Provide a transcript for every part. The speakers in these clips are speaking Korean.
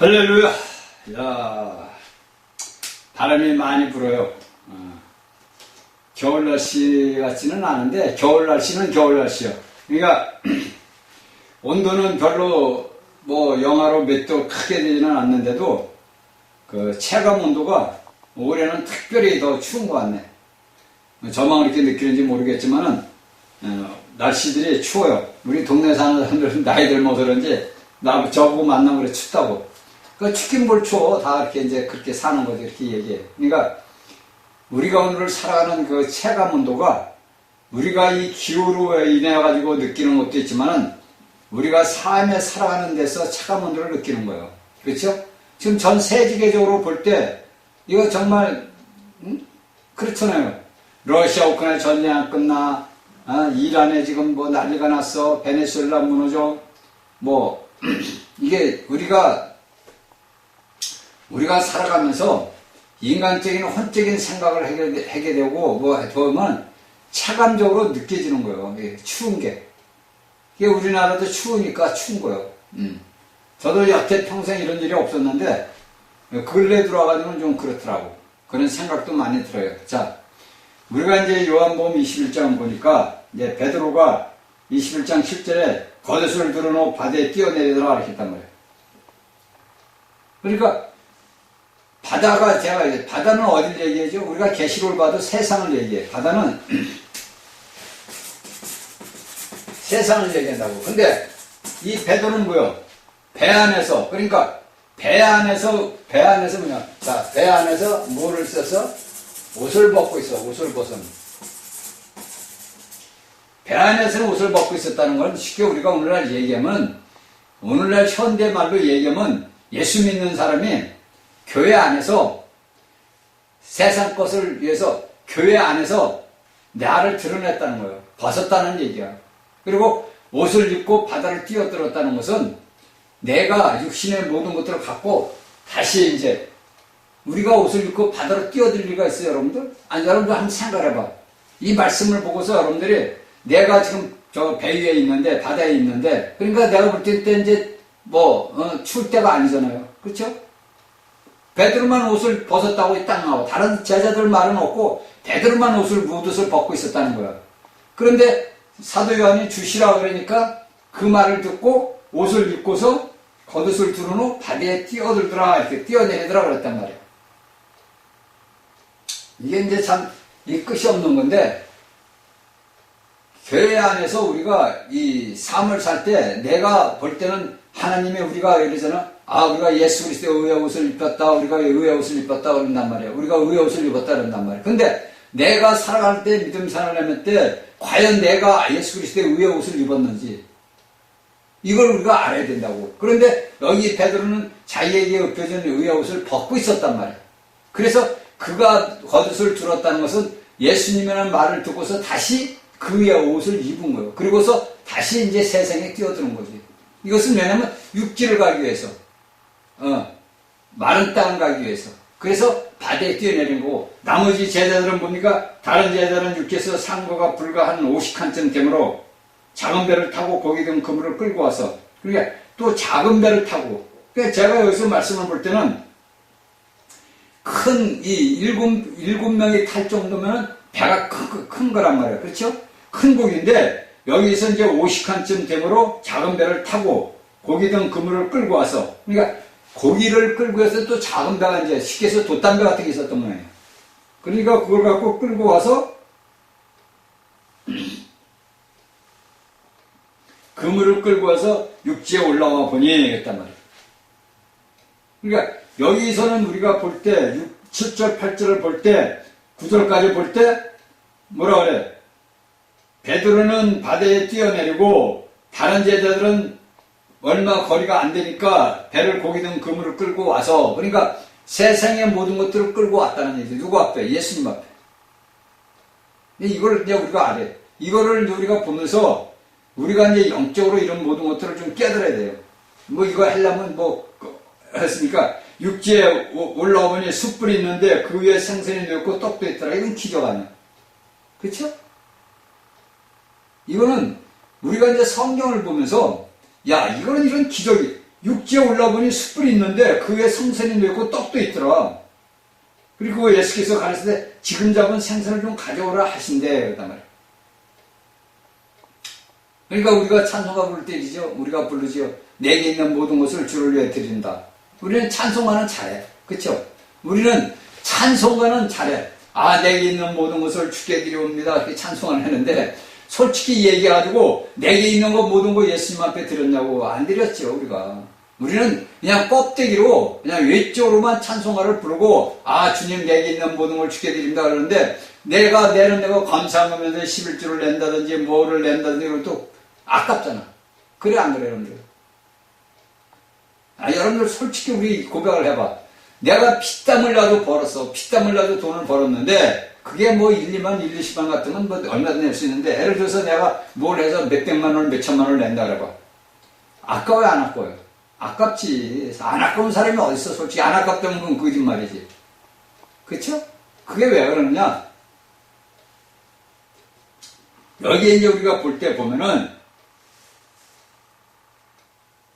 할렐루야. 야, 바람이 많이 불어요. 겨울 날씨 같지는 않은데 겨울 날씨는 겨울 날씨요. 그러니까 온도는 별로 뭐 영하로 몇 도 크게 되지는 않는데도 그 체감 온도가 올해는 특별히 더 추운 것 같네. 저만 그렇게 느끼는지 모르겠지만은 날씨들이 추워요. 우리 동네 사는 사람들은 나이 들면서 그런지 저보고 만나면 그래 춥다고. 그 춥긴 뭘 추워. 다 이렇게 이제 그렇게 사는 거지. 이렇게 얘기해. 그러니까 우리가 오늘 살아가는 그 체감 온도가 우리가 이 기후로 인해 가지고 느끼는 것도 있지만은 우리가 삶에 살아가는 데서 체감 온도를 느끼는 거예요. 그렇죠? 지금 전 세계적으로 볼 때 이거 정말 그렇잖아요. 러시아 우크라이나 전쟁 안 끝나. 이란에 지금 뭐 난리가 났어. 베네수엘라 무너져. 뭐 이게 우리가 살아가면서 인간적인 혼적인 생각을 하게 되고 뭐 보면 체감적으로 느껴지는 거예요. 추운 게. 이게 우리나라도 추우니까 추운 거예요. 저도 여태 평생 이런 일이 없었는데 근래 들어와가지고는 좀 그렇더라고. 그런 생각도 많이 들어요. 자, 우리가 이제 요한복음 21장 보니까 이제 베드로가 21장 10절에 겉옷을 드러놓고 바다에 뛰어내리더라 이렇게 했단 말이에요. 그러니까 바다는 어딜 얘기하죠? 우리가 계시록을 봐도 세상을 얘기해. 바다는 세상을 얘기한다고. 근데 이 베드로는 뭐요? 배 안에서, 그러니까 배 안에서 뭐냐? 자, 배 안에서 뭐를 써서 옷을 벗고 있어. 옷을 벗은. 배 안에서는 옷을 벗고 있었다는 건 쉽게 우리가 오늘날 얘기하면, 오늘날 현대말로 얘기하면 예수 믿는 사람이 교회 안에서 세상 것을 위해서 교회 안에서 나를 드러냈다는 거예요. 벗었다는 얘기야. 그리고 옷을 입고 바다를 뛰어들었다는 것은 내가 육신의 모든 것들을 갖고 다시 이제 우리가 옷을 입고 바다로 뛰어들 리가 있어요, 여러분들? 아니, 여러분들 한번 생각해봐. 이 말씀을 보고서 여러분들이 내가 지금 저 배 위에 있는데, 바다에 있는데, 그러니까 내가 볼 때 이제 추울 때가 아니잖아요. 그렇죠? 베드로만 옷을 벗었다고 딱 나와. 다른 제자들 말은 없고 베드로만 옷을 벗고 있었다는 거야. 그런데 사도 요한이 주시라 그러니까 그 말을 듣고 옷을 입고서 겉옷을 두르노 바다에 뛰어들더라 이렇게 뛰어내리더라 그랬단 말이야. 이게 이제 참 이 끝이 없는 건데 교회 안에서 우리가 이 삶을 살 때 내가 볼 때는 하나님의 우리가 이러잖아. 우리가 예수 그리스도의 의의 옷을 입었다. 우리가 의의 옷을 입었다. 그런단 말이야. 우리가 의의 옷을 입었다. 그런단 말이야. 근데 내가 살아갈 때, 믿음 살아가는 때, 과연 내가 예수 그리스도의 의의 옷을 입었는지, 이걸 우리가 알아야 된다고. 그런데 여기 베드로는 자기에게 입혀진 의의 옷을 벗고 있었단 말이야. 그래서 그가 겉옷을 들었다는 것은 예수님이라는 말을 듣고서 다시 그 의의 옷을 입은 거예요. 그리고서 다시 이제 세상에 뛰어드는 거지. 이것은 왜냐면 육지를 가기 위해서. 마른 땅을 가기 위해서. 그래서 바다에 뛰어내린 거고, 나머지 제자들은 뭡니까? 다른 제자들은 육지에서 상거가 불과 한 50칸쯤 되므로 작은 배를 타고 거기 든 그물을 끌고 와서, 그러니까 또 작은 배를 타고, 그러니까 제가 여기서 말씀을 볼 때는 일곱 명이 탈 정도면 배가 큰 거란 말이에요. 그렇죠? 큰 곡인데, 여기서 이제 50칸쯤 되므로 작은 배를 타고 고기 든 그물을 끌고 와서, 그러니까 고기를 끌고 와서 또 작은 배가 이제 쉽게 해서 돛담배 같은 게 있었던 모양이에요. 그러니까 그걸 갖고 끌고 와서 그물을 끌고 와서 육지에 올라와 보니 했단 말이에요. 그러니까 여기서는 우리가 볼 때 7절 8절을 볼 때 9절까지 볼 때 뭐라 그래? 베드로는 바다에 뛰어내리고 다른 제자들은 얼마 거리가 안 되니까 배를 고기 든 그물을 끌고 와서, 그러니까 세상의 모든 것들을 끌고 왔다는 얘기죠. 누구 앞에? 예수님 앞에. 이걸 이제 우리가 알아요. 이거를 우리가 보면서 우리가 이제 영적으로 이런 모든 것들을 좀 깨달아야 돼요. 이거 하려면 했으니까 육지에 올라오면 숯불이 있는데 그 위에 생선이 놓였고 떡도 있더라. 이건 기적 아니야. 그렇죠? 이거는 우리가 이제 성경을 보면서 이거는 이런 기적이, 육지에 올라보니 숯불이 있는데 그 위에 생선이 있고 떡도 있더라. 그리고 예수께서 가르칠 때 지금 잡은 생선을 좀 가져오라 하신대. 그랬단 말이에요. 그러니까 우리가 찬송가 부를 때이죠. 우리가 부르지요. 내게 있는 모든 것을 주를 위해 드린다. 우리는 찬송가는 잘해. 그렇죠? 우리는 찬송가는 잘해. 아, 내게 있는 모든 것을 주께 드리옵니다. 이렇게 찬송을 하는데 솔직히 얘기해가지고 내게 있는 거 모든 거 예수님 앞에 드렸냐고 안 드렸죠. 우리는 그냥 껍데기로 그냥 외적으로만 찬송가를 부르고 아, 주님 내게 있는 모든 걸 주께 드립니다 그러는데 내가 내는 내가 감사하면서 11주를 낸다든지 뭐를 낸다든지 이걸 또 아깝잖아. 그래 안 그래 여러분들? 아, 여러분들 솔직히 우리 고백을 해봐. 내가 피땀 흘려도 벌었어. 피땀 흘려도 돈을 벌었는데 그게 뭐 1, 2만, 1, 20만 같으면 뭐 얼마든 낼 수 있는데 예를 들어서 내가 뭘 해서 몇백만 원, 몇천만 원을 낸다 그래봐. 아까워요 안 아까워요? 아깝지. 안 아까운 사람이 어딨어. 솔직히 안 아깝다면 그건 거짓말이지. 그쵸? 그게 왜 그러느냐? 여기에 이제 우리가 볼 때 보면은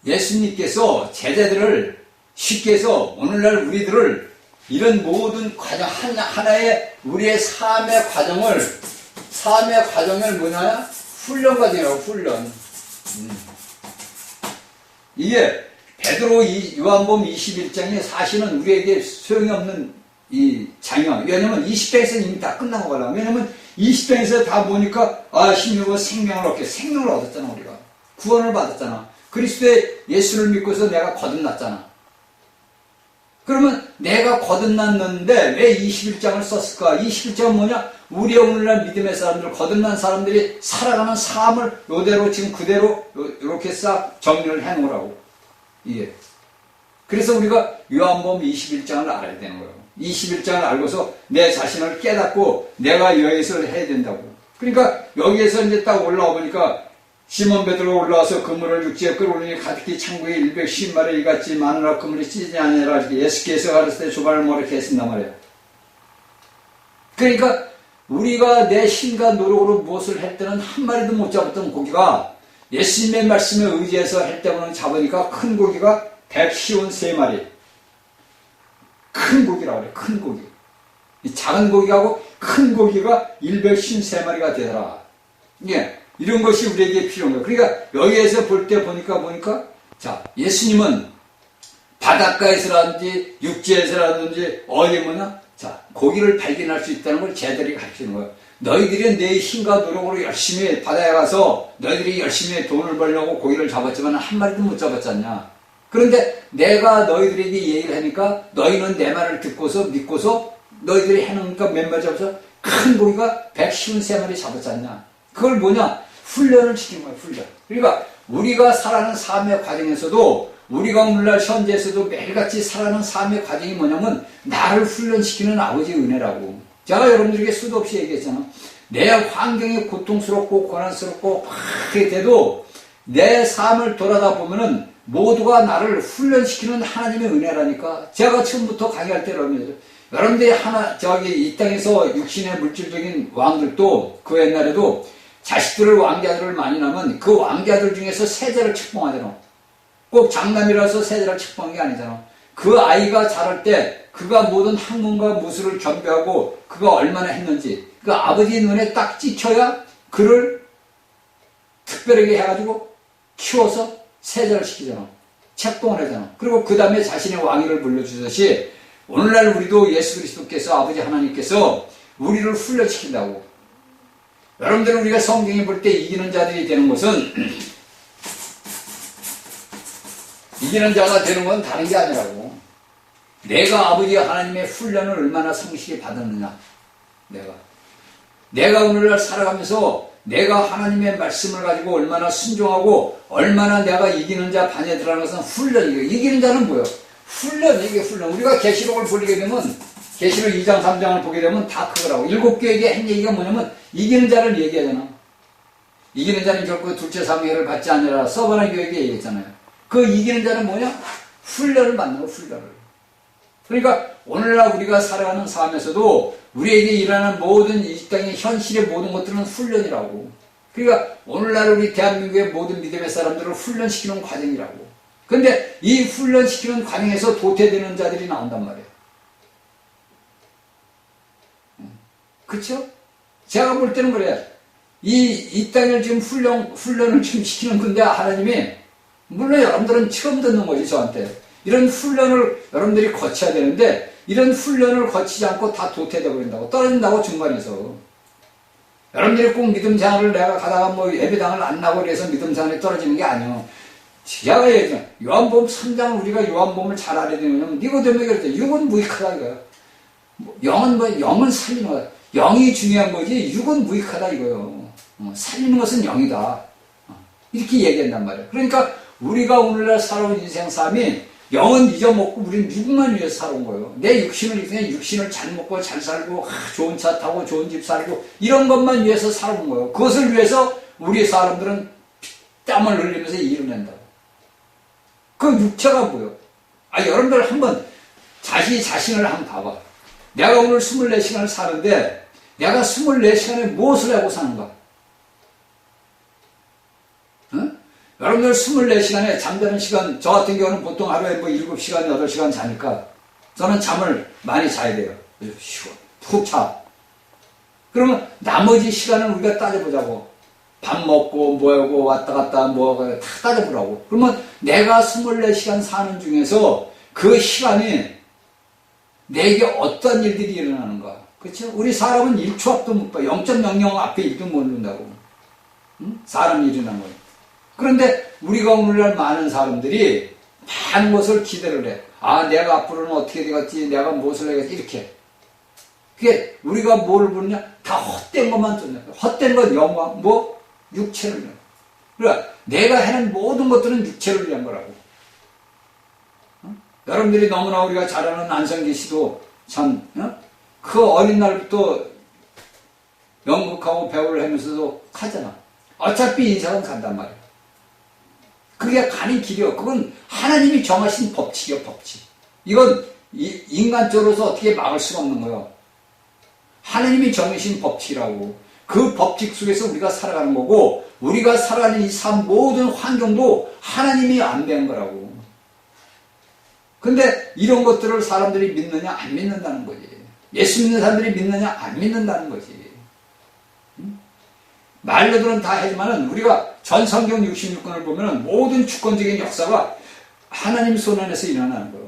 예수님께서 제자들을 쉽게 해서 오늘날 우리들을 이런 모든 과정 하나의 우리의 삶의 과정을 뭐냐? 훈련 과정이라고 훈련. 이게 베드로 요한복음 21장이 사실은 우리에게 소용이 없는 이 장이야. 왜냐면 20장에서 이미 다 끝나고 가려고. 왜냐면 20장에서 다 보니까 아, 심령은 생명을 얻게 생명을 얻었잖아. 우리가 구원을 받았잖아. 그리스도의 예수를 믿고서 내가 거듭났잖아. 그러면 내가 거듭났는데 왜 21장을 썼을까? 21장은 뭐냐? 우리의 오늘날 믿음의 사람들, 거듭난 사람들이 살아가는 삶을 요대로 지금 그대로 이렇게 싹 정리를 해놓으라고. 이게. 그래서 우리가 요한복음 21장을 알아야 되는 거예요. 21장을 알고서 내 자신을 깨닫고 내가 여기서 해야 된다고. 그러니까 여기에서 이제 딱 올라와 보니까 시몬 베드로가 올라와서 그물을 육지에 끌어올리니 가득히 창고에 150마리 이같이 마누라 그물이 찢지 아니라 예수께서 가르칠 때 조반을 모르게 했습니다 말이에요. 그러니까 우리가 내 힘과 노력으로 무엇을 할 때는 한 마리도 못 잡았던 고기가 예수님의 말씀에 의지해서 할 때만 잡으니까 큰 고기가 153마리. 큰 고기라고 그래. 큰 고기. 이 작은 고기하고 큰 고기가 153마리가 되더라. 예. 이런 것이 우리에게 필요한 거예요. 그러니까 여기에서 볼 때 보니까 자, 예수님은 바닷가에서라든지 육지에서라든지 어디 뭐냐? 자, 고기를 발견할 수 있다는 걸 제자들이 가르치는 거예요. 너희들이 내 힘과 노력으로 열심히 바다에 가서 너희들이 열심히 돈을 벌려고 고기를 잡았지만 한 마리도 못 잡았잖냐. 그런데 내가 너희들에게 얘기를 하니까 너희는 내 말을 듣고서 믿고서 너희들이 해놓으니까 몇 마리 잡아서 큰 고기가 153마리 잡았잖냐. 그걸 뭐냐? 훈련을 시킨 거예요, 훈련. 그러니까 우리가 살아가는 삶의 과정에서도 우리가 오늘날 현재에서도 매일같이 살아가는 삶의 과정이 뭐냐면 나를 훈련시키는 아버지의 은혜라고. 제가 여러분들에게 수도 없이 얘기했잖아. 내 환경이 고통스럽고 고난스럽고 그렇게 돼도 내 삶을 돌아다 보면은 모두가 나를 훈련시키는 하나님의 은혜라니까. 제가 처음부터 강의할 때 여러분들이 이 땅에서 육신의 물질적인 왕들도 그 옛날에도 자식들을 왕자들을 많이 낳으면 그 왕자들 중에서 세자를 책봉하잖아. 꼭 장남이라서 세자를 책봉한 게 아니잖아. 그 아이가 자랄 때 그가 모든 학문과 무술을 겸비하고 그가 얼마나 했는지 그 아버지 눈에 딱 찍혀야 그를 특별하게 해가지고 키워서 세자를 시키잖아. 책봉을 하잖아. 그리고 그 다음에 자신의 왕위를 물려주듯이 오늘날 우리도 예수 그리스도께서 아버지 하나님께서 우리를 훈련시킨다고. 여러분들은 우리가 성경에 볼 때 이기는 자들이 되는 것은 이기는 자가 되는 건 다른 게 아니라고. 내가 아버지 하나님의 훈련을 얼마나 성실히 받았느냐. 내가 오늘날 살아가면서 내가 하나님의 말씀을 가지고 얼마나 순종하고 얼마나 내가 이기는 자 반에 들어가는 것은 훈련이에요. 이기는 자는 뭐예요? 훈련이에요. 훈련. 우리가 계시록을 보게 되면 계시록 2장 3장을 보게 되면 다 그거라고. 7교회에게 한 얘기가 뭐냐면 이기는 자를 얘기하잖아. 이기는 자는 결코 둘째 사무엘을 받지 않으라 서바나 교회에게 얘기했잖아요. 그 이기는 자는 뭐냐? 훈련을 받는 거, 훈련을. 그러니까 오늘날 우리가 살아가는 삶에서도 우리에게 일어나는 모든 이 땅의 현실의 모든 것들은 훈련이라고. 그러니까 오늘날 우리 대한민국의 모든 믿음의 사람들을 훈련시키는 과정이라고. 근데 이 훈련시키는 과정에서 도태되는 자들이 나온단 말이에요. 그쵸? 제가 볼 때는 그래요. 이 땅을 지금 훈련을 지금 시키는 건데 하나님이, 물론 여러분들은 처음 듣는 거지, 저한테. 이런 훈련을 여러분들이 거쳐야 되는데, 이런 훈련을 거치지 않고 다 도태되어 버린다고, 떨어진다고 중간에서. 여러분들이 꼭 믿음 생활을 내가 가다가 뭐 예배당을 안 나고 그래서 믿음 생활이 떨어지는 게 아니에요. 제가 얘기했잖아. 요한복음 3장 우리가 요한복음을 잘 알아야 되냐면, 니고데모가 그랬죠. 육은 무익하다 이거야. 영은 살리는 거야. 영이 중요한 거지, 육은 무익하다 이거요. 살리는 것은 영이다. 이렇게 얘기한단 말이에요. 그러니까 우리가 오늘날 살아온 인생 삶이 영은 잊어먹고 우리는 육만 위해서 살아온 거예요. 내 육신을 그냥 육신을 잘 먹고 잘 살고 좋은 차 타고 좋은 집 살고 이런 것만 위해서 살아온 거예요. 그것을 위해서 우리 사람들은 땀을 흘리면서 일을 낸다고. 그 육체가 뭐예요? 여러분들 한번 자신을 한번 봐봐. 내가 오늘 24시간을 사는데 내가 24시간에 무엇을 하고 사는가? 응? 여러분들 24시간에 잠자는 시간, 저 같은 경우는 보통 하루에 뭐 7시간, 8시간 자니까 저는 잠을 많이 자야 돼요. 푹 자. 그러면 나머지 시간을 우리가 따져보자고. 밥 먹고 뭐하고 왔다 갔다 뭐하고 다 따져보라고. 그러면 내가 24시간 사는 중에서 그 시간이 내게 어떤 일들이 일어나는가. 그렇죠? 우리 사람은 1초 앞도 못 봐. 0.00 앞에 1도 모른다고. 응? 사람이 일어난 거예요. 그런데 우리가 오늘날 많은 사람들이 많은 것을 기대를 해. 내가 앞으로는 어떻게 되겠지, 내가 무엇을 해야겠지, 이렇게. 그게 우리가 뭘 보느냐? 다 헛된 것만 쫓냐. 헛된 건 영광, 육체를 위한. 그러니까 내가 하는 모든 것들은 육체를 위한 거라고. 여러분들이 너무나 우리가 잘 아는 안성기 씨도 참, 그 어린 날부터 연극하고 배우를 하면서도 하잖아. 어차피 인생은 간단 말이야. 그게 가는 길이요. 그건 하나님이 정하신 법칙이요, 법칙. 이건 인간적으로서 어떻게 막을 수가 없는 거예요. 하나님이 정하신 법칙이라고. 그 법칙 속에서 우리가 살아가는 거고, 우리가 살아가는 이 삶 모든 환경도 하나님이 안배한 거라고. 근데 이런 것들을 사람들이 믿느냐, 안 믿는다는 거지. 예수 믿는 사람들이 믿느냐, 안 믿는다는 거지. 말로들은 다 하지만은 우리가 전 성경 66권을 보면은 모든 주권적인 역사가 하나님 손 안에서 일어나는 거예요.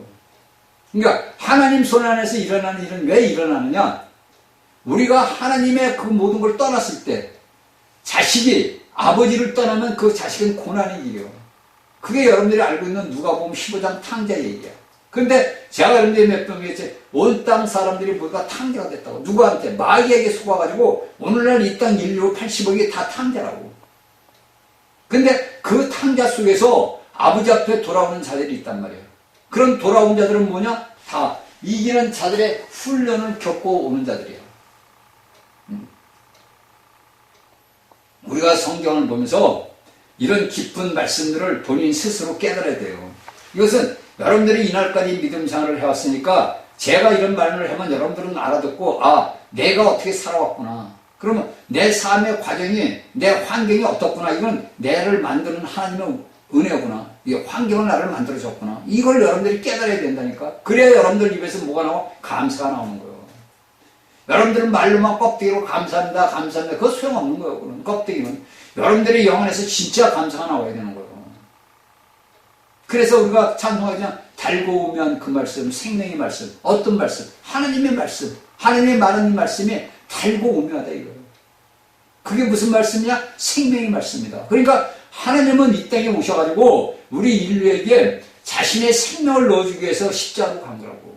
그러니까 하나님 손 안에서 일어나는 일은 왜 일어나느냐? 우리가 하나님의 그 모든 걸 떠났을 때 자식이 아버지를 떠나면 그 자식은 고난의 길이에요. 그게 여러분들이 알고 있는 누가복음 15장 탕자 얘기야. 그런데 제가 여러분들이 몇 번 얘기했지, 온 땅 사람들이 모두가 탕자가 됐다고. 누구한테? 마귀에게 속아가지고 오늘날 이 땅 인류 80억이 다 탕자라고. 근데 그 탕자 속에서 아버지 앞에 돌아오는 자들이 있단 말이에요. 그런 돌아온 자들은 뭐냐? 다 이기는 자들의 훈련을 겪고 오는 자들이에요. 우리가 성경을 보면서 이런 깊은 말씀들을 본인 스스로 깨달아야 돼요. 이것은 여러분들이 이날까지 믿음 생활을 해왔으니까 제가 이런 말을 하면 여러분들은 알아듣고 내가 어떻게 살아왔구나. 그러면 내 삶의 과정이, 내 환경이 어떻구나. 이건 내를 만드는 하나님의 은혜구나. 이 환경을 나를 만들어줬구나. 이걸 여러분들이 깨달아야 된다니까. 그래야 여러분들 입에서 뭐가 나와? 감사가 나오는 거예요. 여러분들은 말로만 껍데기로 감사합니다, 감사합니다. 그거 소용없는 거예요. 그런 껍데기는. 여러분들의 영안에서 진짜 감사가 나와야 되는 거예요. 그래서 우리가 찬송하지만 달고 오면 그 말씀, 생명의 말씀. 어떤 말씀? 하나님의 말씀. 하나님의 말하는 말씀이 달고 오묘하다 이거예요. 그게 무슨 말씀이냐? 생명의 말씀이다. 그러니까 하나님은 이 땅에 오셔가지고 우리 인류에게 자신의 생명을 넣어주기 위해서 십자가로 간 거라고.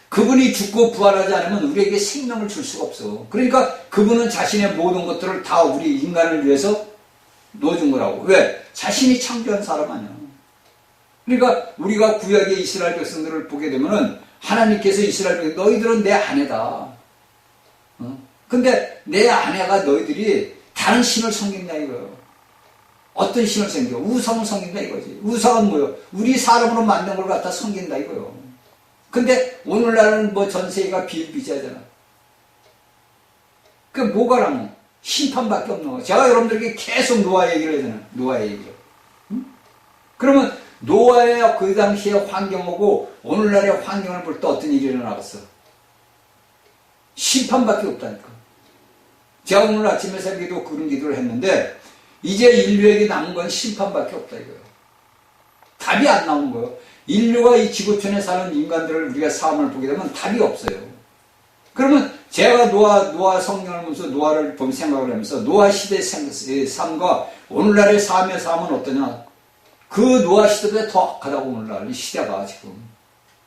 그분이 죽고 부활하지 않으면 우리에게 생명을 줄 수가 없어. 그러니까 그분은 자신의 모든 것들을 다 우리 인간을 위해서 넣어준 거라고. 왜? 자신이 창조한 사람 아니야. 그러니까 우리가 구약의 이스라엘 백성들을 보게 되면은 하나님께서 이스라엘 백성, 너희들은 내 아내다. 근데 내 아내가 너희들이 다른 신을 섬긴다 이거예요. 어떤 신을 섬겨? 우상을 섬긴다 이거지. 우상은 뭐예요? 우리 사람으로 만든 걸 갖다 섬긴다 이거예요. 근데 오늘날은 뭐 전 세계가 비일비재하잖아. 그 뭐가 나면 심판밖에 없는 거야. 제가 여러분들에게 계속 노아 얘기를 하잖아요. 노아 얘기를. 응? 그러면 노아의 그 당시의 환경하고 오늘날의 환경을 볼 때 어떤 일이 일어나겠어? 심판밖에 없다니까. 제가 오늘 아침에 새벽에도 그런 기도를 했는데 이제 인류에게 남은 건 심판밖에 없다 이거예요. 답이 안 나오는 거예요. 인류가 이 지구촌에 사는 인간들을 우리가 삶을 보게 되면 답이 없어요. 그러면 제가 노아 성경을 보면서 노아를 보면 생각을 하면서 노아 시대의 삶과 오늘날의 삶의 삶은 어떠냐? 그 노아 시대보다 더 악하다고 오늘날 이 시대가 지금.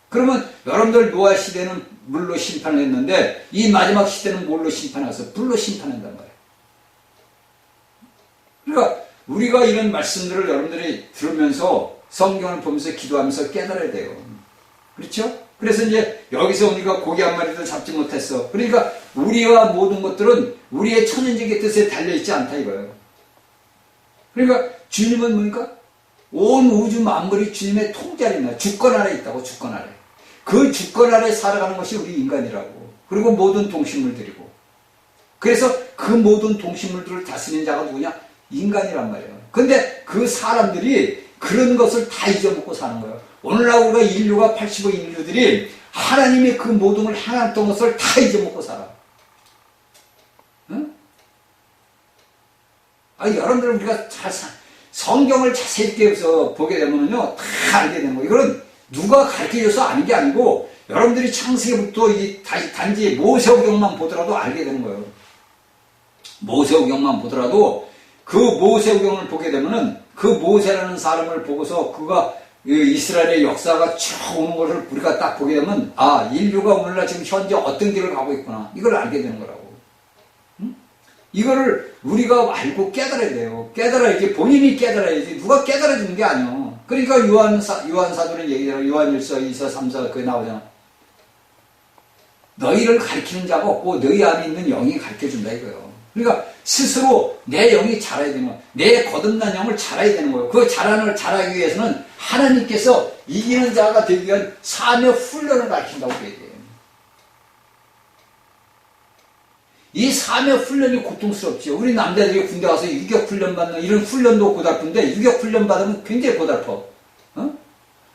그러면 여러분들 노아 시대는 물로 심판을 했는데 이 마지막 시대는 뭘로 심판해서 불로 심판한단 말이에요. 그러니까 우리가 이런 말씀들을 여러분들이 들으면서 성경을 보면서 기도하면서 깨달아야 돼요. 그렇죠? 그래서 이제 여기서 우리가 고기 한 마리도 잡지 못했어. 그러니까 우리와 모든 것들은 우리의 천연적인 뜻에 달려있지 않다 이거예요. 그러니까 주님은 뭡니까? 온 우주 만물이 주님의 통제 아래 있나? 주권 아래 있다고, 주권 아래. 그 주권 아래 살아가는 것이 우리 인간이라고. 그리고 모든 동식물들이고. 그래서 그 모든 동식물들을 다스리는 자가 누구냐? 인간이란 말이에요. 근데 그 사람들이 그런 것을 다 잊어먹고 사는 거예요. 오늘날 우리가 인류가 85 인류들이 하나님의 그 모든 걸 행했던 것을 다 잊어먹고 살아. 응? 여러분들 우리가 성경을 자세히 보게 되면요, 다 알게 되는 거예요. 이거는 누가 가르쳐줘서 아는 게 아니고, 여러분들이 창세기부터 단지 모세오경만 보더라도 알게 되는 거예요. 모세오경만 보더라도, 그 모세오경을 보게 되면은, 그 모세라는 사람을 보고서 그가 이스라엘의 역사가 쭉 오는 것을 우리가 딱 보게 되면, 인류가 오늘날 지금 현재 어떤 길을 가고 있구나. 이걸 알게 되는 거라고. 이거를 우리가 알고 깨달아야 돼요. 깨달아야지. 본인이 깨달아야지. 누가 깨달아주는 게 아니에요. 그러니까 요한사도는 얘기잖아. 요한일서 2서 3서 그게 나오잖아. 너희를 가르치는 자가 없고 너희 안에 있는 영이 가르쳐준다 이거예요. 그러니까 스스로 내 영이 자라야 되는 거예요. 내 거듭난 영을 자라야 되는 거예요. 그 자라기 위해서는 하나님께서 이기는 자가 되기 위한 삶의 훈련을 가르친다고 해야 돼요. 이 삶의 훈련이 고통스럽죠. 우리 남자들이 군대 가서 유격훈련 받는 이런 훈련도 고달픈데 유격훈련 받으면 굉장히 고달퍼.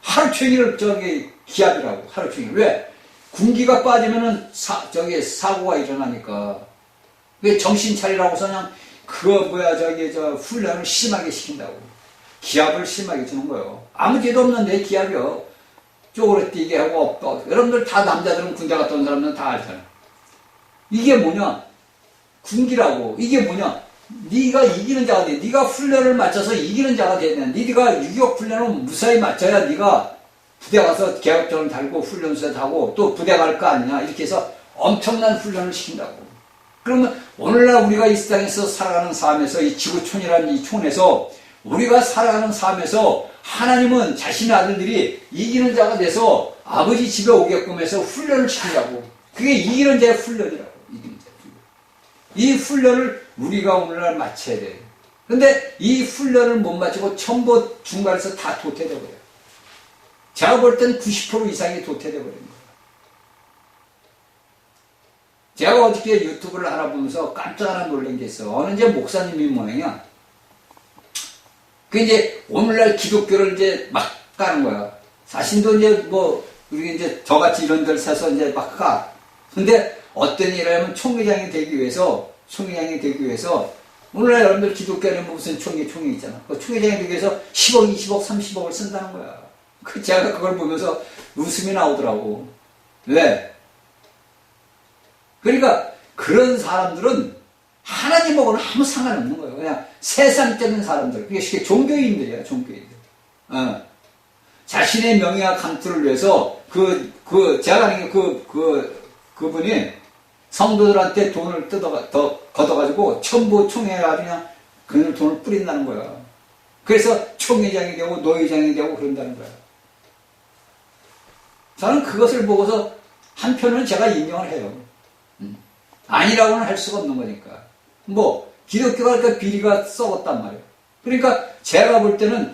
하루 종일 기합이라고. 하루 종일. 왜? 군기가 빠지면은 사고가 일어나니까. 왜 정신 차리라고서 그냥 훈련을 심하게 시킨다고. 기합을 심하게 주는 거예요. 아무 죄도 없는데 기합이요. 쪼그러뜨게 하고 여러분들 다 남자들은 군대 갔다 온 사람들은 다 알잖아요. 이게 뭐냐? 군기라고. 이게 뭐냐? 네가 이기는 자가 돼. 네가 훈련을 맞춰서 이기는 자가 돼야 돼. 네가 유격 훈련을 무사히 맞춰야 네가 부대 가서 계급전을 달고 훈련소에 타고 또 부대 갈 거 아니냐. 이렇게 해서 엄청난 훈련을 시킨다고. 그러면 오늘날 우리가 이 땅에서 살아가는 삶에서 이 지구촌이라는 이 촌에서 우리가 살아가는 삶에서 하나님은 자신의 아들들이 이기는 자가 돼서 아버지 집에 오게끔 해서 훈련을 시키자고. 그게 이기는 자의 훈련이라고. 이기는 자의 훈련. 이 훈련을 우리가 오늘날 마쳐야 돼요. 근데 이 훈련을 못 마치고 전부 중간에서 다 도태돼 버려요. 제가 볼 땐 90% 이상이 도태돼 버리는 거예요. 제가 어저께 유튜브를 하나 보면서 깜짝 하나 놀란 게 있어. 어느 이제 목사님이 뭐냐. 그 이제 오늘날 기독교를 이제 막 가는 거야. 자신도 이제 우리 이제 저같이 이런 데를 사서 이제 막 가. 근데 어떤 일을 하면 총회장이 되기 위해서 오늘날 여러분들 기독교는 무슨 총회 있잖아. 그 총회장이 되기 위해서 10억, 20억, 30억을 쓴다는 거야. 제가 그걸 보면서 웃음이 나오더라고. 왜? 그러니까 그런 사람들은 하나님하고는 아무 상관없는 거예요. 그냥 세상적인 사람들. 그게 쉽게 종교인들이야, 종교인들. 자신의 명예와 강투를 위해서 제가 아는 그분이 성도들한테 돈을 걷어가지고 전부 총회가 그냥 그 돈을 뿌린다는 거야. 그래서 총회장이 되고 노회장이 되고 그런다는 거야. 저는 그것을 보고서 한편으로는 제가 인정을 해요. 아니라고는 할 수가 없는 거니까. 기독교가 그러니까 비리가 썩었단 말이에요. 그러니까 제가 볼 때는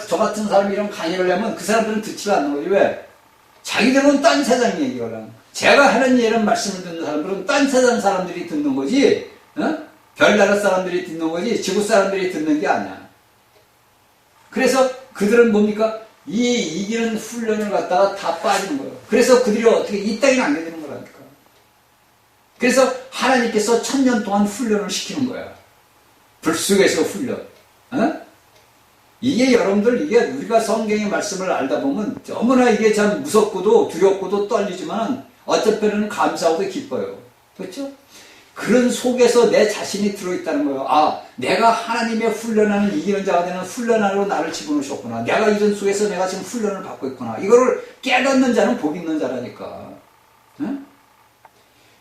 저 같은 사람이 이런 강의를 하면 그 사람들은 듣지 않는 거지. 왜? 자기들은 딴 세상 얘기를 하는. 제가 하는 이런 말씀을 듣는 사람들은 딴 세상 사람들이 듣는 거지, 별나라 사람들이 듣는 거지, 지구 사람들이 듣는 게 아니야. 그래서 그들은 뭡니까? 이 이기는 훈련을 갖다가 다 빠지는 거예요. 그래서 그들이 어떻게 이 땅에 남게 되는 거라니까. 그래서 하나님께서 1000년 동안 훈련을 시키는 거야. 불 속에서 훈련. 어? 이게 여러분들, 이게 우리가 성경의 말씀을 알다 보면 너무나 이게 참 무섭고도 두렵고도 떨리지만 어차피는 감사하고도 기뻐요. 그렇죠? 그런 속에서 내 자신이 들어있다는 거예요. 아, 내가 하나님의 훈련하는 이기는 자가 되는 훈련 안으로 나를 집어넣으셨구나. 내가 이전 속에서 내가 지금 훈련을 받고 있구나. 이거를 깨닫는 자는 복 있는 자라니까. 응?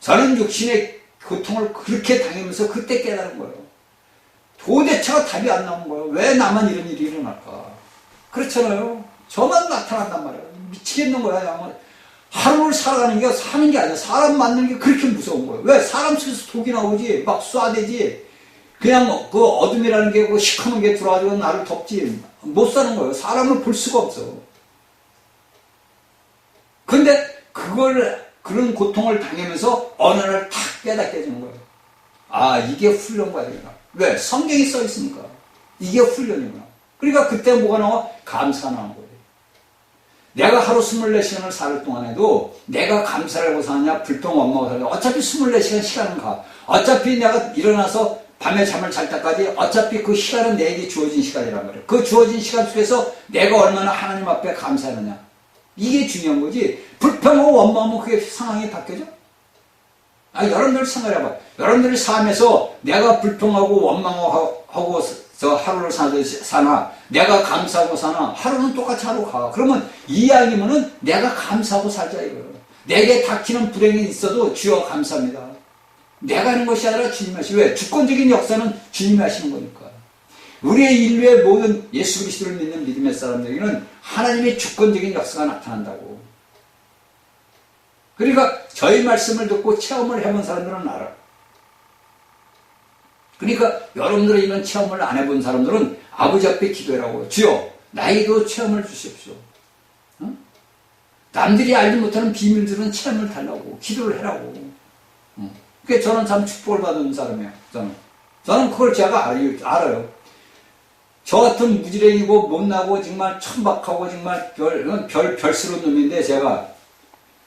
저는 육신의 고통을 그렇게 당하면서 그때 깨달은 거예요. 도대체가 답이 안 나오는 거예요. 왜 나만 이런 일이 일어날까? 그렇잖아요. 저만 나타난단 말이에요. 미치겠는 거야. 하루를 살아가는 게 사는 게 아니야. 사람 만나는 게 그렇게 무서운 거예요. 왜? 사람 속에서 독이 나오지, 막 쏴대지. 그냥 그 어둠이라는 게 그 시커먼 게 들어와가지고 나를 덮지. 못 사는 거예요. 사람을 볼 수가 없어. 근데 그런 고통을 당하면서 어느 날 탁 깨닫게 되는 거예요. 아, 이게 훈련과야 되구나. 왜? 성경이 써 있으니까. 이게 훈련이구나. 그러니까 그때 뭐가 나와? 감사 나온 거예요. 내가 하루 24시간을 살 동안에도 내가 감사를 하고 사느냐, 불평 원망하고 사느냐. 어차피 24시간 시간은 가. 어차피 내가 일어나서 밤에 잠을 잘 때까지 어차피 그 시간은 내게 주어진 시간이란 말이에요. 그 주어진 시간 속에서 내가 얼마나 하나님 앞에 감사하느냐. 이게 중요한 거지. 불평하고 원망하면 그게 상황이 바뀌어져? 아, 여러분들 생각해봐. 여러분들이 삶에서 내가 불평하고 원망하고 하루를 사나, 내가 감사하고 사나, 하루는 똑같이 하루 가. 그러면 이왕이면은 내가 감사하고 살자 이거예요. 내게 닥치는 불행이 있어도 주여 감사합니다. 내가 하는 것이 아니라 주님이 하시고, 왜? 주권적인 역사는 주님이 하시는 거니까. 우리의 인류의 모든 예수 그리스도를 믿는 믿음의 사람들에게는 하나님의 주권적인 역사가 나타난다고. 그러니까 저희 말씀을 듣고 체험을 해본 사람들은 알아. 그러니까 여러분들이 이런 체험을 안 해본 사람들은 아버지 앞에 기도하라고. 주여, 나에게도 체험을 주십시오. 응? 남들이 알지 못하는 비밀들은 체험을 달라고. 기도를 해라고. 응. 그러니까 저는 참 축복을 받은 사람이에요. 저는 그걸 제가 알아요. 저 같은 무지랭이고 못나고 정말 천박하고 정말 별스러운 놈인데 제가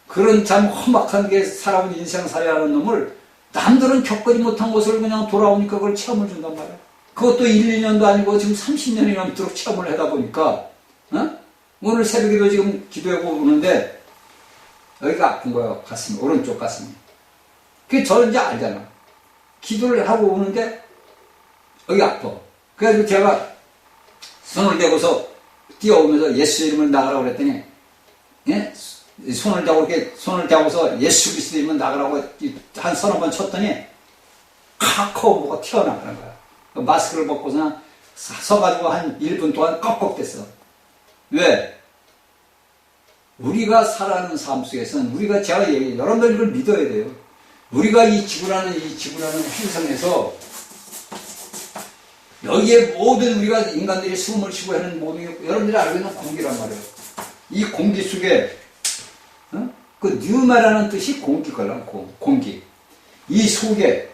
그런 참 험악한 게 살아온 인생살이라는 놈을 남들은 겪지 못한 것을 그냥 돌아오니까 그걸 체험을 준단 말이야. 그것도 1, 2년도 아니고 지금 30년이 넘도록 체험을 하다 보니까, 오늘 새벽에도 지금 기도하고 오는데, 여기가 아픈 거예요. 가슴이. 오른쪽 가슴이. 그게 저는 이제 알잖아. 기도를 하고 오는데, 여기 아파. 그래가지고 제가 손을 대고서 뛰어오면서 예수 이름을 나가라고 그랬더니, 예? 손을 대고서 예수 그리스도 이름을 나가라고 한 서너 번 쳤더니 카카오 뭐가 튀어나가는 거야. 마스크를 벗고서 서가지고 한 1분 동안 꺽꺽댔어. 왜? 우리가 살아가는 삶 속에서는 제가 여러분들 이걸 믿어야 돼요. 우리가 이 지구라는 행성에서 여기에 모든 우리가 인간들이 숨을 쉬고 하는 모든 게 여러분들이 알고 있는 공기란 말이에요. 이 공기 속에 그 뉴마라는 뜻이 공기걸랑 공기. 이 속에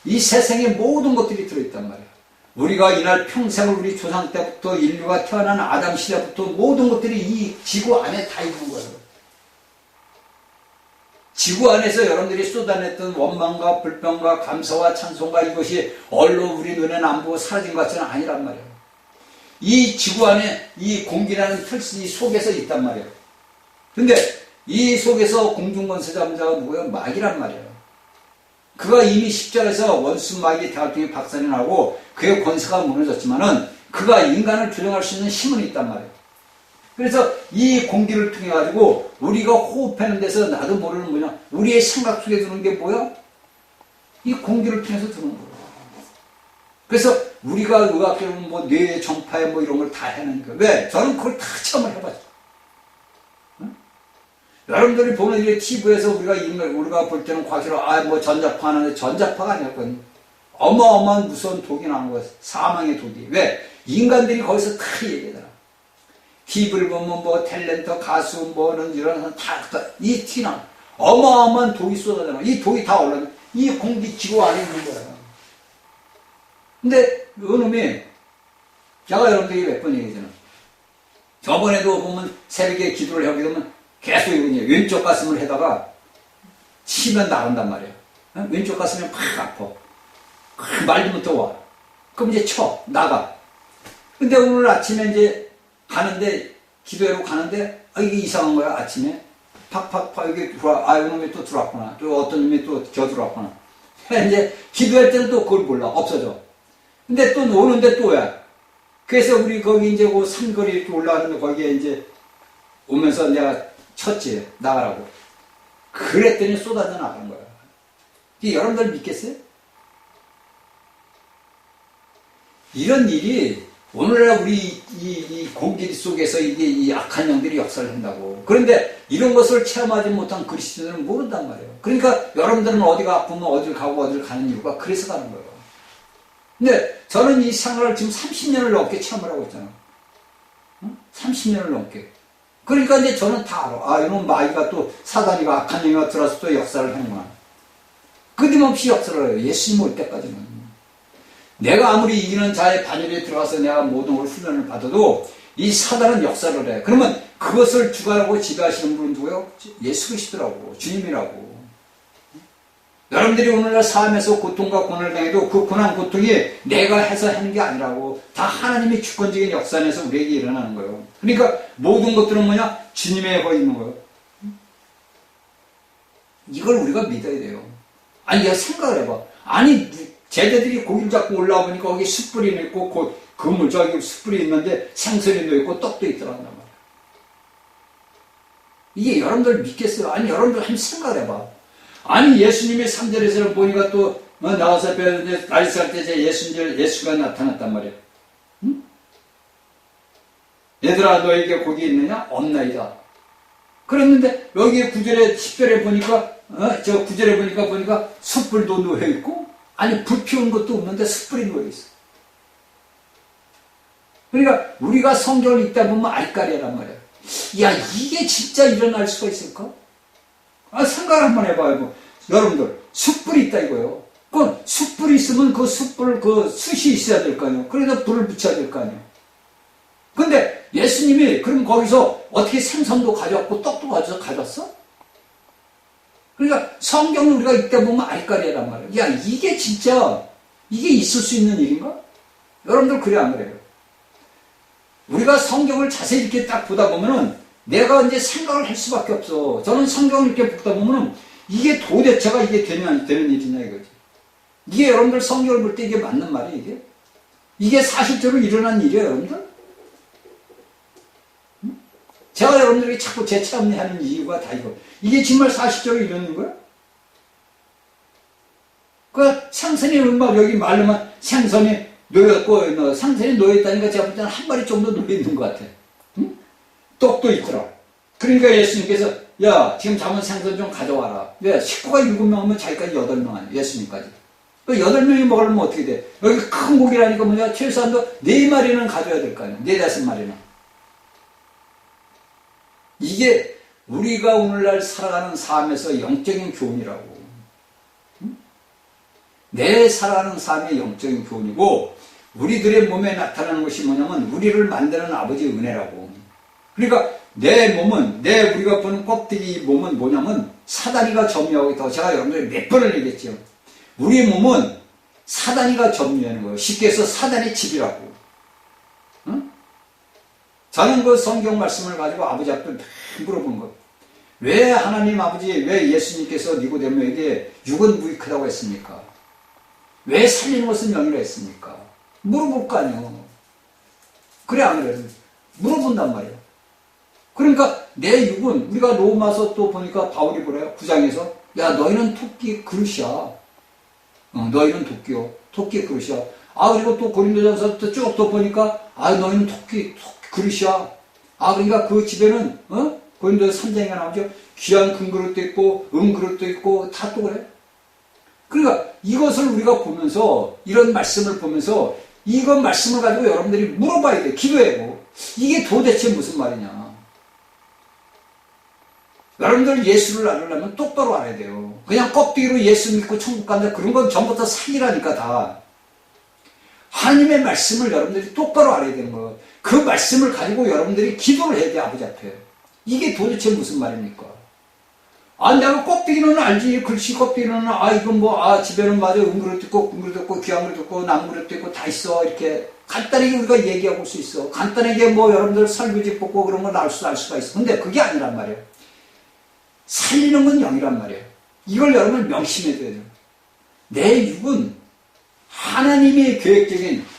이 세상의 모든 것들이 들어있단 말이에요. 우리가 이날 평생을 우리 조상 때부터 인류가 태어난 아담 시대부터 모든 것들이 이 지구 안에 다 있는 거예요. 지구 안에서 여러분들이 쏟아냈던 원망과 불평과 감사와 찬송과 이것이 얼로 우리 눈에는 안 보고 사라진 것 같지는 아니란 말이에요. 이 지구 안에 이 공기라는 틀이 속에서 있단 말이에요. 근데 이 속에서 공중권세 잡은 자가 누구예요? 마귀란 말이에요. 그가 이미 십자가에서 원수 마귀 대활동에 박살이 나고 그의 권세가 무너졌지만은 그가 인간을 조종할 수 있는 힘은 있단 말이에요. 그래서 이 공기를 통해 가지고 우리가 호흡하는 데서 나도 모르는 뭐냐, 우리의 생각 속에 드는 게 뭐야? 이 공기를 통해서 드는 거예요. 그래서 우리가 의학적으로 뭐 뇌 정파에 뭐 이런 걸 다 해내는 거예요. 왜? 저는 그걸 다 체험을 해봤죠. 여러분들이 보는 이 TV에서 우리가 볼 때는 과학적으로 뭐 전자파 하는데 전자파가 아니라 그건 어마어마한 무서운 독이 나오는 거예요. 사망의 독이. 왜? 인간들이 거기서 다 얘기하잖아. TV를 보면 뭐 탤런트, 가수, 뭐는 이런 이 티나 어마어마한 독이 쏟아잖아. 이 독이 다 올라가. 이 공기 지구 안에 있는 거야. 근데 그 놈이 제가 여러분들에게 몇 번 얘기하잖아. 저번에도 보면 새벽에 기도를 하게 되면 계속 이거냐. 왼쪽 가슴을 해다가 치면 나간단 말이야. 어? 왼쪽 가슴이 팍 아파. 말도 못하고 와. 그럼 이제 나가. 근데 오늘 아침에 이제 가는데, 기도회로 가는데, 이게 이상한 거야, 아침에. 팍팍팍, 이게 들어와. 이놈이 또 들어왔구나. 또 어떤 놈이 또 들어왔구나. 이제 기도할 때는 또 그걸 몰라. 없어져. 근데 또 오는데 또야. 그래서 우리 거기 이제 그 산거리 이렇게 올라가는데 거기에 이제 오면서 내가 쳤지. 나가라고. 그랬더니 쏟아져 나가는 거야. 여러분들 믿겠어요? 이런 일이 오늘날 우리 이 공기 속에서 이게 이 악한 영들이 역사를 한다고. 그런데 이런 것을 체험하지 못한 그리스도인들은 모른단 말이에요. 그러니까 여러분들은 어디가 아프면 어딜 가고 어딜 가는 이유가 그래서 가는 거예요. 근데 저는 이 생활을 지금 30년을 넘게 체험을 하고 있잖아. 응? 30년을 넘게. 그러니까 이제 저는 다 알아. 이놈 마귀가 또 사단이가 악한 영이가 들어서 또 역사를 하는구나. 끊임없이 역사를 해요. 예수님 올 때까지는. 내가 아무리 이기는 자의 반열에 들어가서 내가 모든 걸 훈련을 받아도 이 사단은 역사를 해. 그러면 그것을 주관하고 지배하시는 분은 누구예요? 예수 그리스도라고. 주님이라고. 여러분들이 오늘날 삶에서 고통과 고난을 당해도 그 고난, 고통이 내가 해서 하는 게 아니라고. 다 하나님의 주권적인 역사 안에서 우리에게 일어나는 거예요. 그러니까 모든 것들은 뭐냐? 주님의 거에 있는 거예요. 이걸 우리가 믿어야 돼요. 야, 생각을 해봐. 제자들이 고기를 잡고 올라와 보니까 거기 숯불이 있고, 그물 저기 숯불이 있는데 생선이 놓여있고 떡도 있더란단 말이야. 이게 여러분들 믿겠어요? 여러분들 한번 생각을 해봐. 예수님이 3절에서는 보니까 또, 나와서 배웠는데, 날살 때 예수가 나타났단 말이야. 응? 얘들아, 너에게 고기 있느냐? 없나이다. 그랬는데, 여기 9절에, 10절에 보니까, 9절에 보니까 숯불도 놓여있고, 불 피운 것도 없는데 숯불이 놓여있어. 그러니까, 우리가 성경을 읽다 보면 알까리란 말이야. 이게 진짜 일어날 수가 있을까? 생각을 한번 해봐요. 여러분들, 숯불이 있다 이거예요. 숯불이 있으면 숯이 있어야 될 거 아니에요. 그래서 불을 붙여야 될 거 아니에요. 근데 예수님이 그럼 거기서 어떻게 생선도 가져왔고 떡도 가져왔어? 그러니까 성경을 우리가 읽다 보면 알까리란 말이에요. 이게 진짜, 이게 있을 수 있는 일인가? 여러분들 그래 안 그래요? 우리가 성경을 자세히 이렇게 딱 보다 보면은 내가 이제 생각을 할 수밖에 없어. 저는 성경을 이렇게 보다 보면은 이게 도대체가 이게 되는 일이냐 이거지. 이게 여러분들 성경을 볼 때 이게 맞는 말이에요, 이게? 이게 사실적으로 일어난 일이에요, 여러분들? 응? 제가 여러분들에게 자꾸 재체험하는 이유가 다 이거. 이게 정말 사실적으로 일어나는 거야? 생선이 막 여기 말로만 생선이 놓였고, 생선이 놓였다니까 제가 볼 때는 한 마리 정도 놓여있는 것 같아. 응? 떡도 있더라. 그러니까 예수님께서 지금 잡은 생선 좀 가져와라. 왜? 식구가 7명 오면 자기까지 8명 아니야. 예수님까지. 8명이 먹으려면 어떻게 돼? 여기 큰 고기라니까 뭐냐? 최소한도 4마리는 가져야 될 거 아니야. 4, 5마리는. 이게 우리가 오늘날 살아가는 삶에서 영적인 교훈이라고. 응? 내 살아가는 삶의 영적인 교훈이고 우리들의 몸에 나타나는 것이 뭐냐면 우리를 만드는 아버지의 은혜라고. 그러니까 내 몸은, 우리가 보는 껍데기 몸은 뭐냐면 사단이가 점유하고 있다고 제가 여러분들이 몇 번을 얘기했죠. 우리 몸은 사단이가 점유하는 거예요. 쉽게 해서 사단의 집이라고. 응? 저는 그 성경 말씀을 가지고 아버지 앞에 물어본 거. 왜 하나님 아버지, 왜 예수님께서 니고데모에게 육은 무익하다고 했습니까? 왜 살리는 것은 영이라 했습니까? 물어볼 거 아니에요. 그래 안 그래? 물어본단 말이에요. 그러니까 내 육은 우리가 로마서 또 보니까 바울이 뭐래요? 9장에서 너희는 토끼 그릇이야. 너희는 토끼 그릇이야. 그리고 또 고린도전서 쭉 또 보니까 너희는 토끼 그릇이야. 그러니까 그 집에는 고린도서 3장에 나오죠. 귀한 금그릇도 있고 은그릇도 있고 다 또 그래. 그러니까 이것을 우리가 보면서 이런 말씀을 보면서 이건 말씀을 가지고 여러분들이 물어봐야 돼. 기도해고 이게 도대체 무슨 말이냐. 여러분들 예수를 알으려면 똑바로 알아야 돼요. 그냥 껍데기로 예수 믿고 천국 간다 그런 건 전부 다 사기라니까 다. 하나님의 말씀을 여러분들이 똑바로 알아야 되는 거예요. 그 말씀을 가지고 여러분들이 기도를 해야 돼, 아버지 앞에. 이게 도대체 무슨 말입니까? 내가 껍데기는 알지. 글씨 껍데기는, 이건 집에는 맞아. 은그릇도 있고, 금그릇도 있고, 귀한 그릇도 있고, 남그릇도 있고, 다 있어. 이렇게 간단하게 우리가 얘기하고 올 수 있어. 간단하게 여러분들 설거지 뽑고 그런 건 알 수가 있어. 근데 그게 아니란 말이에요. 살리는 건 영이란 말이에요. 이걸 여러분 명심해둬야 돼요. 내 육은 하나님의 계획적인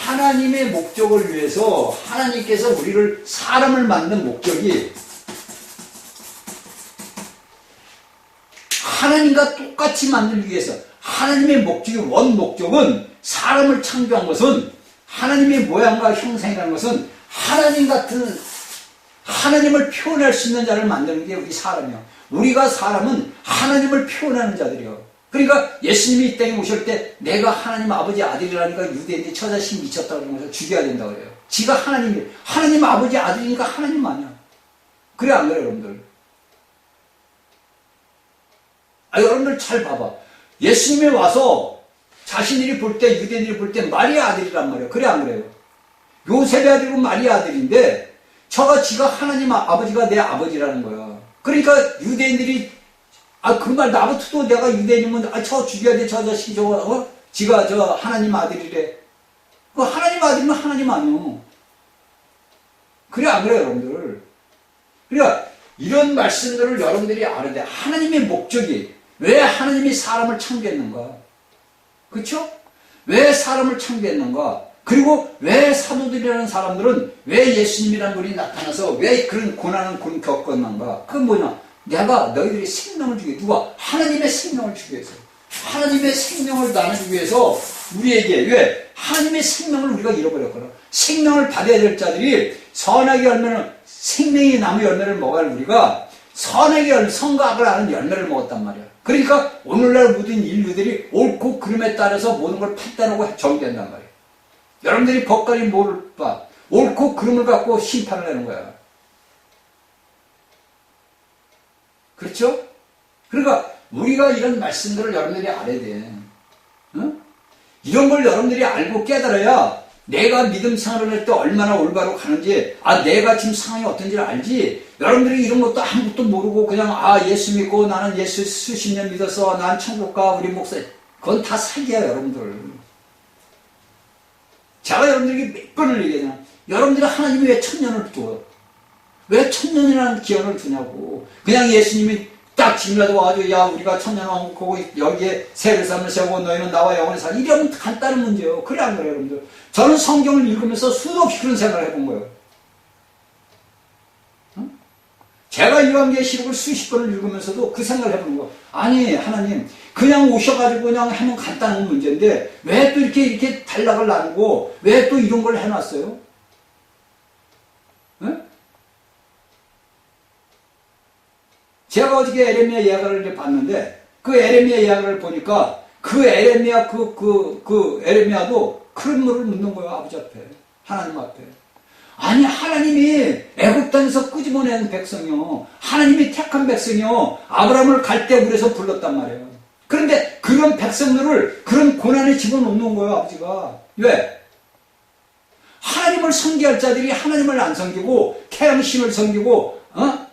하나님의 목적을 위해서 하나님께서 우리를 사람을 만든 목적이 하나님과 똑같이 만들기 위해서 하나님의 원 목적은 사람을 창조한 것은 하나님의 모양과 형상이라는 것은 하나님 같은 하나님을 표현할 수 있는 자를 만드는 게 우리 사람이야. 우리가 사람은 하나님을 표현하는 자들이요. 그러니까 예수님이 이 땅에 오실 때 내가 하나님 아버지 아들이라니까 유대인들이 저 자식 미쳤다고 그러면서 죽여야 된다고 그래요. 지가 하나님 아버지 아들이니까 하나님 아니야. 그래 안 그래요 여러분들? 여러분들 잘 봐봐. 예수님이 와서 자신들이 볼 때 유대인들이 볼 때 마리아 아들이란 말이에요. 그래 안 그래요? 요셉의 아들이고 마리아 아들인데 지가 하나님 아버지가 내 아버지라는 거야. 그러니까 유대인들이 그 말 나부터도 내가 유대인이면 저 죽여야 돼 저 자식 지가 하나님 아들이래. 그 하나님 아들이면 하나님 아니요. 그래 안 그래요 여러분들? 그러니까 이런 말씀들을 여러분들이 알아야 돼. 하나님의 목적이 왜 하나님이 사람을 창조했는가? 그렇죠? 왜 사람을 창조했는가? 그리고 왜 사도들이라는 사람들은 왜 예수님이라는 분이 나타나서 왜 그런 고난을 겪었는가? 그건 뭐냐? 내가 너희들이 생명을 주기 위해 누가? 하나님의 생명을 주기 위해서 하나님의 생명을 나누기 위해서 우리에게 왜? 하나님의 생명을 우리가 잃어버렸거든. 생명을 받아야 될 자들이 선악의 열매는 생명의 나무 열매를 먹어야 할 우리가 선악의 열매, 선과 악을 아는 열매를 먹었단 말이야. 그러니까 오늘날 모든 인류들이 옳고 그름에 따라서 모든 걸 판단하고 정죄한단 말이야. 여러분들이 법관이 뭐를 봐? 옳고 그름을 갖고 심판을 하는 거야. 그렇죠? 그러니까 우리가 이런 말씀들을 여러분들이 알아야 돼. 응? 이런 걸 여러분들이 알고 깨달아야 내가 믿음 생활을 할 때 얼마나 올바로 가는지, 내가 지금 상황이 어떤지를 알지. 여러분들이 이런 것도 아무것도 모르고 그냥 예수 믿고 나는 예수 수십 년 믿어서 난 천국 가 우리 목사, 그건 다 사기야 여러분들. 제가 여러분들에게 몇 번을 얘기하잖아. 여러분들이 하나님이 왜 천년을 줘? 왜 천년이라는 기원을 주냐고. 그냥 예수님이 딱 지금이라도 와가지고 야 우리가 천년왕국하고 여기에 새를 삶을 세우고 너희는 나와 영원히 살아. 이러면 간단한 문제예요. 그래 안 그래요 여러분들? 저는 성경을 읽으면서 수도 없이 그런 생각을 해본 거예요. 응? 제가 요한계시록을 수십 번을 읽으면서도 그 생각을 해보는 거예요. 아니 하나님 그냥 오셔가지고 그냥 하면 간단한 문제인데 왜 또 이렇게 단락을 나누고 왜 또 이런 걸 해놨어요? 응? 제가 어저께 에레미야 이야기를 봤는데 그 에레미야 이야기를 보니까 그 에레미야 에레미야도 그런 물을 묻는 거예요. 아버지 앞에 하나님 앞에. 아니 하나님이 애굽 땅에서 끄집어낸 백성이요, 하나님이 택한 백성이요, 아브라함을 갈대물에서 불렀단 말이에요. 그런데 그런 백성들을 그런 고난에 집어넣는 거예요. 아버지가. 왜? 하나님을 섬기할 자들이 하나님을 안 섬기고 태양신을 섬기고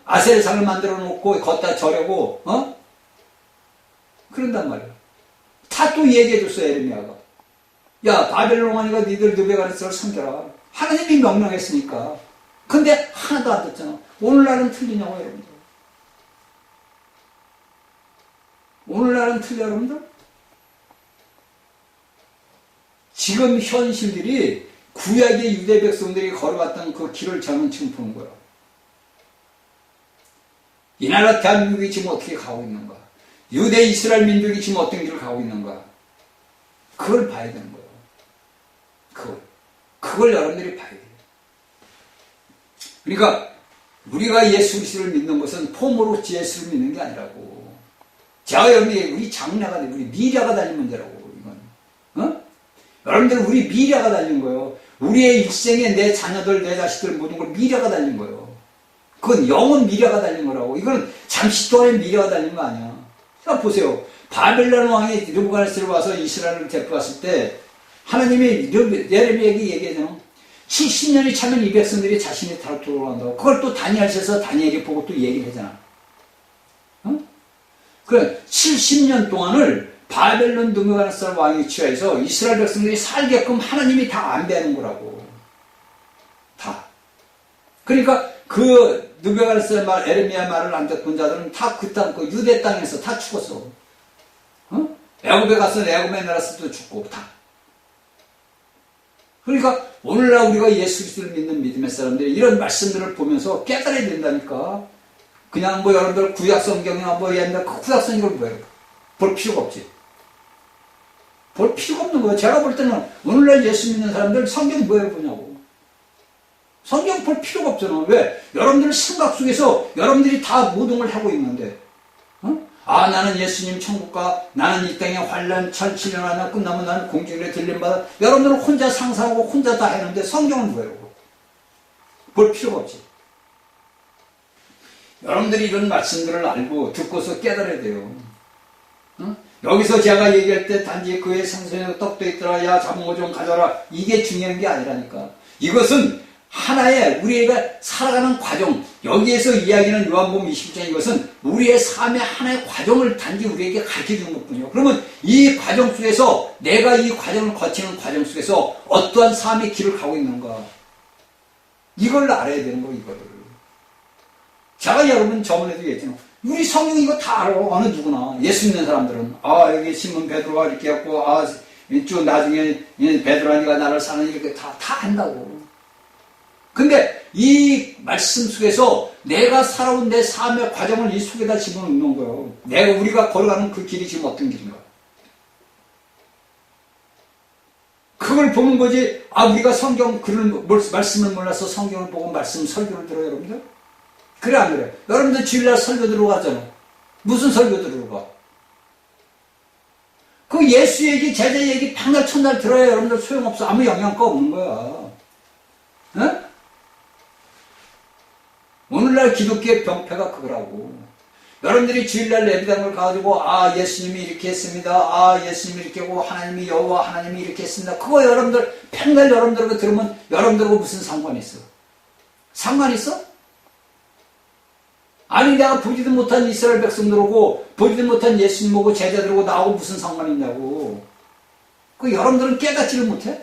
아세르상을 만들어 놓고 걷다 절하고 그런단 말이에요. 다 또 얘기해 줬어요. 에레미야가. 야 바벨론 왕이가 니들 느베가네스를 섬겨라. 하나님이 명령했으니까. 근데 하나도 안 듣잖아. 오늘날은 틀리냐고 여러분들. 오늘날은 틀려 여러분들. 지금 현실들이 구약의 유대 백성들이 걸어갔던 그 길을 저는 지금 보는 거예요. 이 나라 대한민국이 지금 어떻게 가고 있는가? 유대 이스라엘 민족이 지금 어떤 길을 가고 있는가? 그걸 봐야 되는 거예요. 그걸 여러분들이 봐야 돼요. 그러니까 우리가 예수 그리스도를 믿는 것은 폼으로 예수를 믿는 게 아니라고. 제가 여러분이 우리 장래가 우리 미래가 달린 문제라고 이건. 여러분들 우리 미래가 달린 거예요. 우리의 일생에 내 자녀들, 내 자식들 모든 걸 미래가 달린 거예요. 그건 영원 미래가 달린 거라고. 이건 잠시 동안의 미래가 달린 거 아니야. 자 보세요. 바벨론 왕이 느부갓네살을 와서 이스라엘을 데리고 왔을 때 하나님이 예레미야에게 얘기하잖아. 70년이 차면 이 백성들이 자신이 다로 돌아간다고. 그걸 또 다니엘서에서 다니엘이 보고 또 얘기를 하잖아. 그래, 70년 동안을 바벨론 느부갓네살 왕이 취하해서 이스라엘 백성들이 살게끔 하나님이 다 안배하는 거라고. 다. 그러니까 그 느부갓네살 말, 에레미야 말을 안 듣던 자들은 다 그 땅, 그 유대 땅에서 다 죽었어. 애굽에 가서 애굽의 나라에서도 죽고 다. 그러니까 오늘날 우리가 예수 그리스도를 믿는 믿음의 사람들이 이런 말씀들을 보면서 깨달아야 된다니까. 그냥 뭐 여러분들 구약 성경이나 뭐 옛날 그 구약 성경을 뭐예요? 볼 필요가 없지. 볼 필요가 없는 거예요. 제가 볼 때는 오늘날 예수 믿는 사람들 성경 뭐예요 보냐고. 성경 볼 필요가 없잖아. 왜? 여러분들 생각 속에서 여러분들이 다 모든 걸 하고 있는데, 아, 나는 예수님 천국가, 나는 이 땅에 환란 1700년 하나 끝나면 나는 공중에 들림받아. 여러분들은 혼자 상상하고 혼자 다 했는데 성경은 뭐예요? 볼 필요가 없지. 여러분들이 이런 말씀들을 알고 듣고서 깨달아야 돼요. 여기서 제가 얘기할 때 단지 그의 생선에 떡도 있더라, 야 잡은 좀 가져라, 이게 중요한 게 아니라니까. 이것은 하나의 우리가 살아가는 과정, 여기에서 이야기하는 요한복음 20장 이것은 우리의 삶의 하나의 과정을 단지 우리에게 가르쳐주는 것뿐이에요. 그러면 이 과정 속에서 내가 이 과정을 거치는 과정 속에서 어떠한 삶의 길을 가고 있는가, 이걸 알아야 되는 거예요. 이거를 제가 여러분 저번에도 얘기했잖아요. 우리 성경 이거 다 알아. 어느 누구나 예수 믿는 사람들은 아 여기 시몬 베드로가 이렇게 했고 아 쭉 나중에 베드로니가 나를 사는 이렇게 다 한다고. 근데 이 말씀 속에서 내가 살아온 내 삶의 과정을 이 속에다 집어넣는 거예요. 우리가 걸어가는 그 길이 지금 어떤 길인가. 그걸 보는 거지. 아 우리가 성경 글을 말씀을 몰라서 성경을 보고 말씀 설교를 들어요, 여러분들? 그래 안 그래? 여러분들 주일날 설교 들어가잖아. 무슨 설교 들어가? 그 예수 얘기, 제자 얘기 백날 천날 들어야 여러분들 소용없어. 아무 영향가 없는 거야. 응? 오늘날 기독교의 병폐가 그거라고. 여러분들이 주일날 예배당을 가지고 아 예수님이 이렇게 했습니다. 아 예수님이 이렇게 하고 하나님이 여호와 하나님이 이렇게 했습니다. 그거 여러분들 백날 여러분들하고 들으면 여러분들하고 무슨 상관이 있어? 상관 있어? 아니 내가 보지도 못한 이스라엘 백성들하고 보지도 못한 예수님 보고 제자들하고 나하고 무슨 상관이 있냐고. 그 여러분들은 깨닫지를 못해?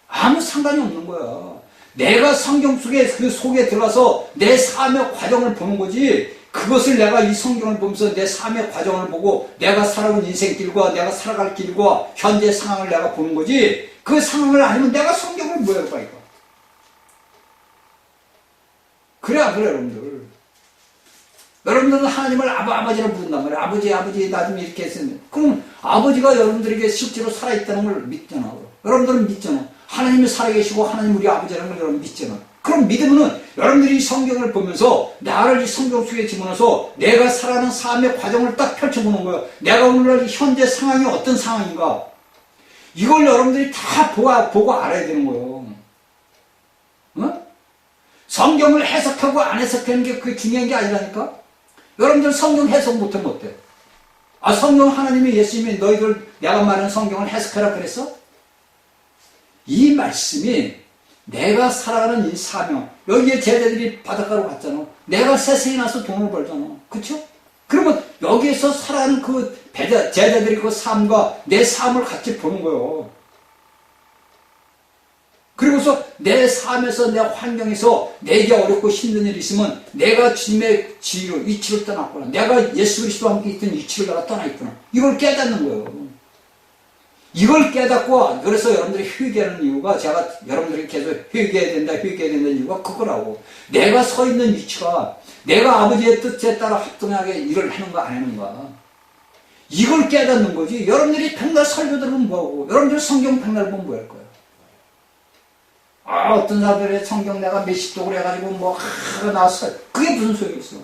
아무 상관이 없는 거야. 내가 성경 속에 그 속에 들어가서 내 삶의 과정을 보는 거지. 그것을 내가 이 성경을 보면서 내 삶의 과정을 보고 내가 살아온 인생길과 내가 살아갈 길과 현재 상황을 내가 보는 거지. 그 상황을 아니면 내가 성경을 뭐 해봐 이거. 그래 여러분들. 여러분들은 하나님을 아버지라고 부른단 말이에요. 아버지 나 좀 이렇게 했으면. 그럼 아버지가 여러분들에게 실제로 살아있다는 걸 믿잖아. 여러분들은 믿잖아. 하나님이 살아계시고 하나님 우리 아버지라는 걸 여러분 믿잖아. 그럼 믿으면은 여러분들이 이 성경을 보면서 나를 이 성경 속에 집어넣어서 내가 살아가는 삶의 과정을 딱 펼쳐보는 거예요. 내가 오늘날 현재 상황이 어떤 상황인가. 이걸 여러분들이 다 보고 알아야 되는 거예요. 성경을 해석하고 안 해석하는 게 그게 중요한 게 아니라니까? 여러분들 성경 해석 못하면 어때? 아, 성경 하나님이 예수님이 너희들 내가 말하는 성경을 해석하라 그랬어? 이 말씀이 내가 살아가는 이 사명, 여기에 제자들이 바닷가로 갔잖아. 내가 세상에 나서 돈을 벌잖아. 그쵸? 그러면 여기에서 살아가는 그 제자들이 그 삶과 내 삶을 같이 보는 거예요. 그리고서 내 삶에서 내 환경에서 내게 어렵고 힘든 일이 있으면 내가 주님의 지위로 위치를 떠났구나. 내가 예수 그리스도와 함께 있던 위치를 내가 떠나 있구나. 이걸 깨닫는 거예요. 이걸 깨닫고 그래서 여러분들이 회개하는 이유가 제가 여러분들이 계속 회개해야 된다는 이유가 그거라고. 내가 서 있는 위치가 내가 아버지의 뜻에 따라 합당하게 일을 하는가 안 하는가. 이걸 깨닫는 거지. 여러분들이 백날 설교 들으면 뭐하고 여러분들 성경 백날 보면 뭐 할 거야. 아, 어떤 사람들의 성경 내가 몇십 독을 해가지고 뭐 하가 나왔어. 그게 무슨 소용이 있어.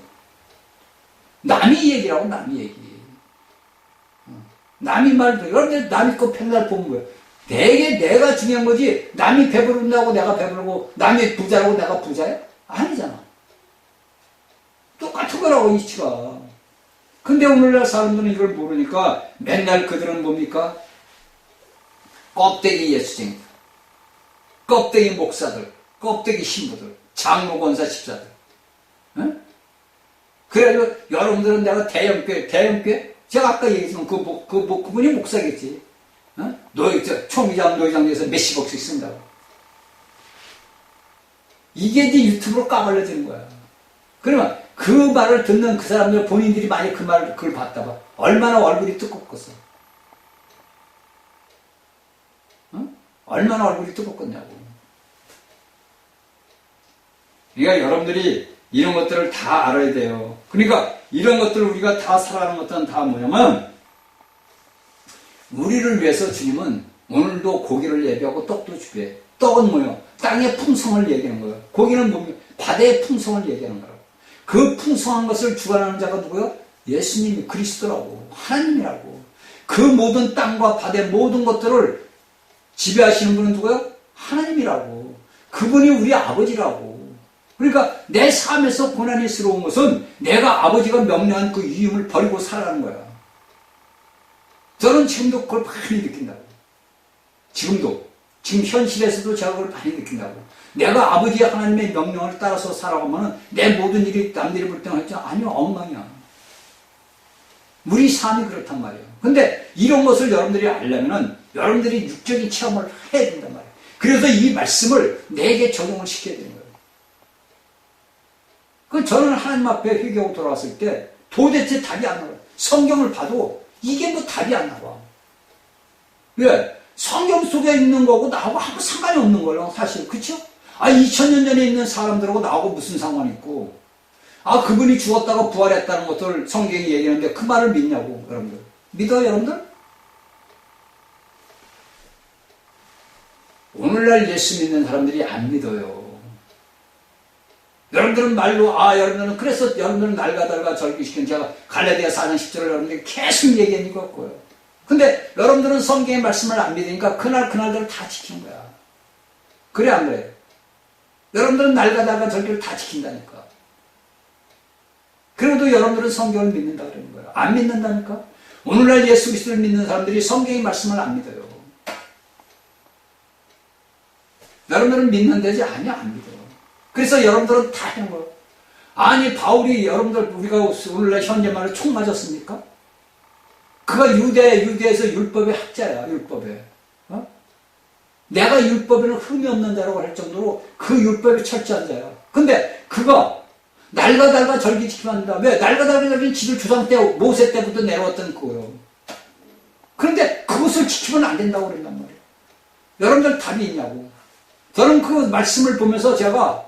남이 얘기라고 남이 얘기. 남이 말도 여러분들 남이 거 백날 보면 뭐야. 되게 내가 중요한 거지. 남이 배부른다고 내가 배부르고 남이 부자라고 내가 부자야? 아니잖아. 똑같은 거라고 이치가. 근데 오늘날 사람들은 이걸 모르니까 맨날 그들은 뭡니까? 껍데기 예수쟁이. 껍데기 목사들, 껍데기 신부들, 장로 권사 집사들. 응? 그래가지고 여러분들은 내가 대형교회? 제가 아까 얘기했지만 그분이 목사겠지. 응? 총회장, 노회장에서 몇십억씩 쓴다고. 이게 이제 유튜브로 까발려지는 거야. 그러면 그 말을 듣는 그 사람들 본인들이 만약 그걸 봤다 봐. 얼마나 얼굴이 뜨겁겠어. 응? 얼마나 얼굴이 뜨겁겠냐고. 그러니까 여러분들이 이런 것들을 다 알아야 돼요. 그러니까 이런 것들을 우리가 다 살아가는 것들은 다 뭐냐면 우리를 위해서 주님은 오늘도 고기를 예배하고 떡도 주게. 떡은 뭐예요? 땅의 풍성을 얘기하는 거예요. 고기는 뭡니까? 바다의 풍성을 얘기하는 거라고. 그 풍성한 것을 주관하는 자가 누구예요? 예수님이 그리스도라고. 하나님이라고. 그 모든 땅과 바다의 모든 것들을 지배하시는 분은 누구예요? 하나님이라고. 그분이 우리 아버지라고. 그러니까 내 삶에서 고난이스러운 것은 내가 아버지가 명령한 그 위임을 버리고 살아가는 거야. 저는 지금도 그걸 많이 느낀다고. 지금 현실에서도 제가 그걸 많이 느낀다고. 내가 아버지 하나님의 명령을 따라서 살아가면 내 모든 일이 남들이 볼 때는 했잖아. 아니요, 엉망이야. 우리 삶이 그렇단 말이에요. 근데 이런 것을 여러분들이 알려면 여러분들이 육적인 체험을 해야 된단 말이에요. 그래서 이 말씀을 내게 적용을 시켜야 되는 거예요. 저는 하나님 앞에 회개하고 돌아왔을 때 도대체 답이 안 나와요. 성경을 봐도 이게 뭐 답이 안 나와. 왜? 성경 속에 있는 거고 나하고 아무 상관이 없는 거예요, 사실. 그쵸? 2000년 전에 있는 사람들하고 나하고 무슨 상관이 있고, 그분이 죽었다가 부활했다는 것을 성경이 얘기하는데 그 말을 믿냐고, 여러분들. 믿어요, 여러분들? 오늘날 예수 믿는 사람들이 안 믿어요. 여러분들은 말로, 여러분들은, 그래서 여러분들은 날가달가 절기시킨 제가 갈라디아 4장 10절을 여러분들이 계속 얘기한 것 같고요. 근데 여러분들은 성경의 말씀을 안 믿으니까 그날들을 다 지키는 거야. 그래, 안 그래? 여러분들은 날가달가 절기를 다 지킨다니까. 그래도 여러분들은 성경을 믿는다 그러는 거야. 안 믿는다니까? 오늘날 예수 그리스도를 믿는 사람들이 성경의 말씀을 안 믿어요. 여러분들은 믿는다지? 아니야, 안 믿어요. 그래서 여러분들은 다 하는 거예요. 아니, 바울이 여러분들, 우리가 오늘날 현재 말로 총 맞았습니까? 그가 유대에서 율법의 학자야, 율법에. 내가 율법에는 흠이 없는 자라고 할 정도로 그 율법에 철저한 자야. 근데 그가 날가달가 절기 지키면 안 된다. 왜? 날가달가 절기는 지들 조상 때, 모세 때부터 내려왔던 그거예요. 그런데 그것을 지키면 안 된다고 그런단 말이에요. 여러분들 답이 있냐고. 저는 그 말씀을 보면서 제가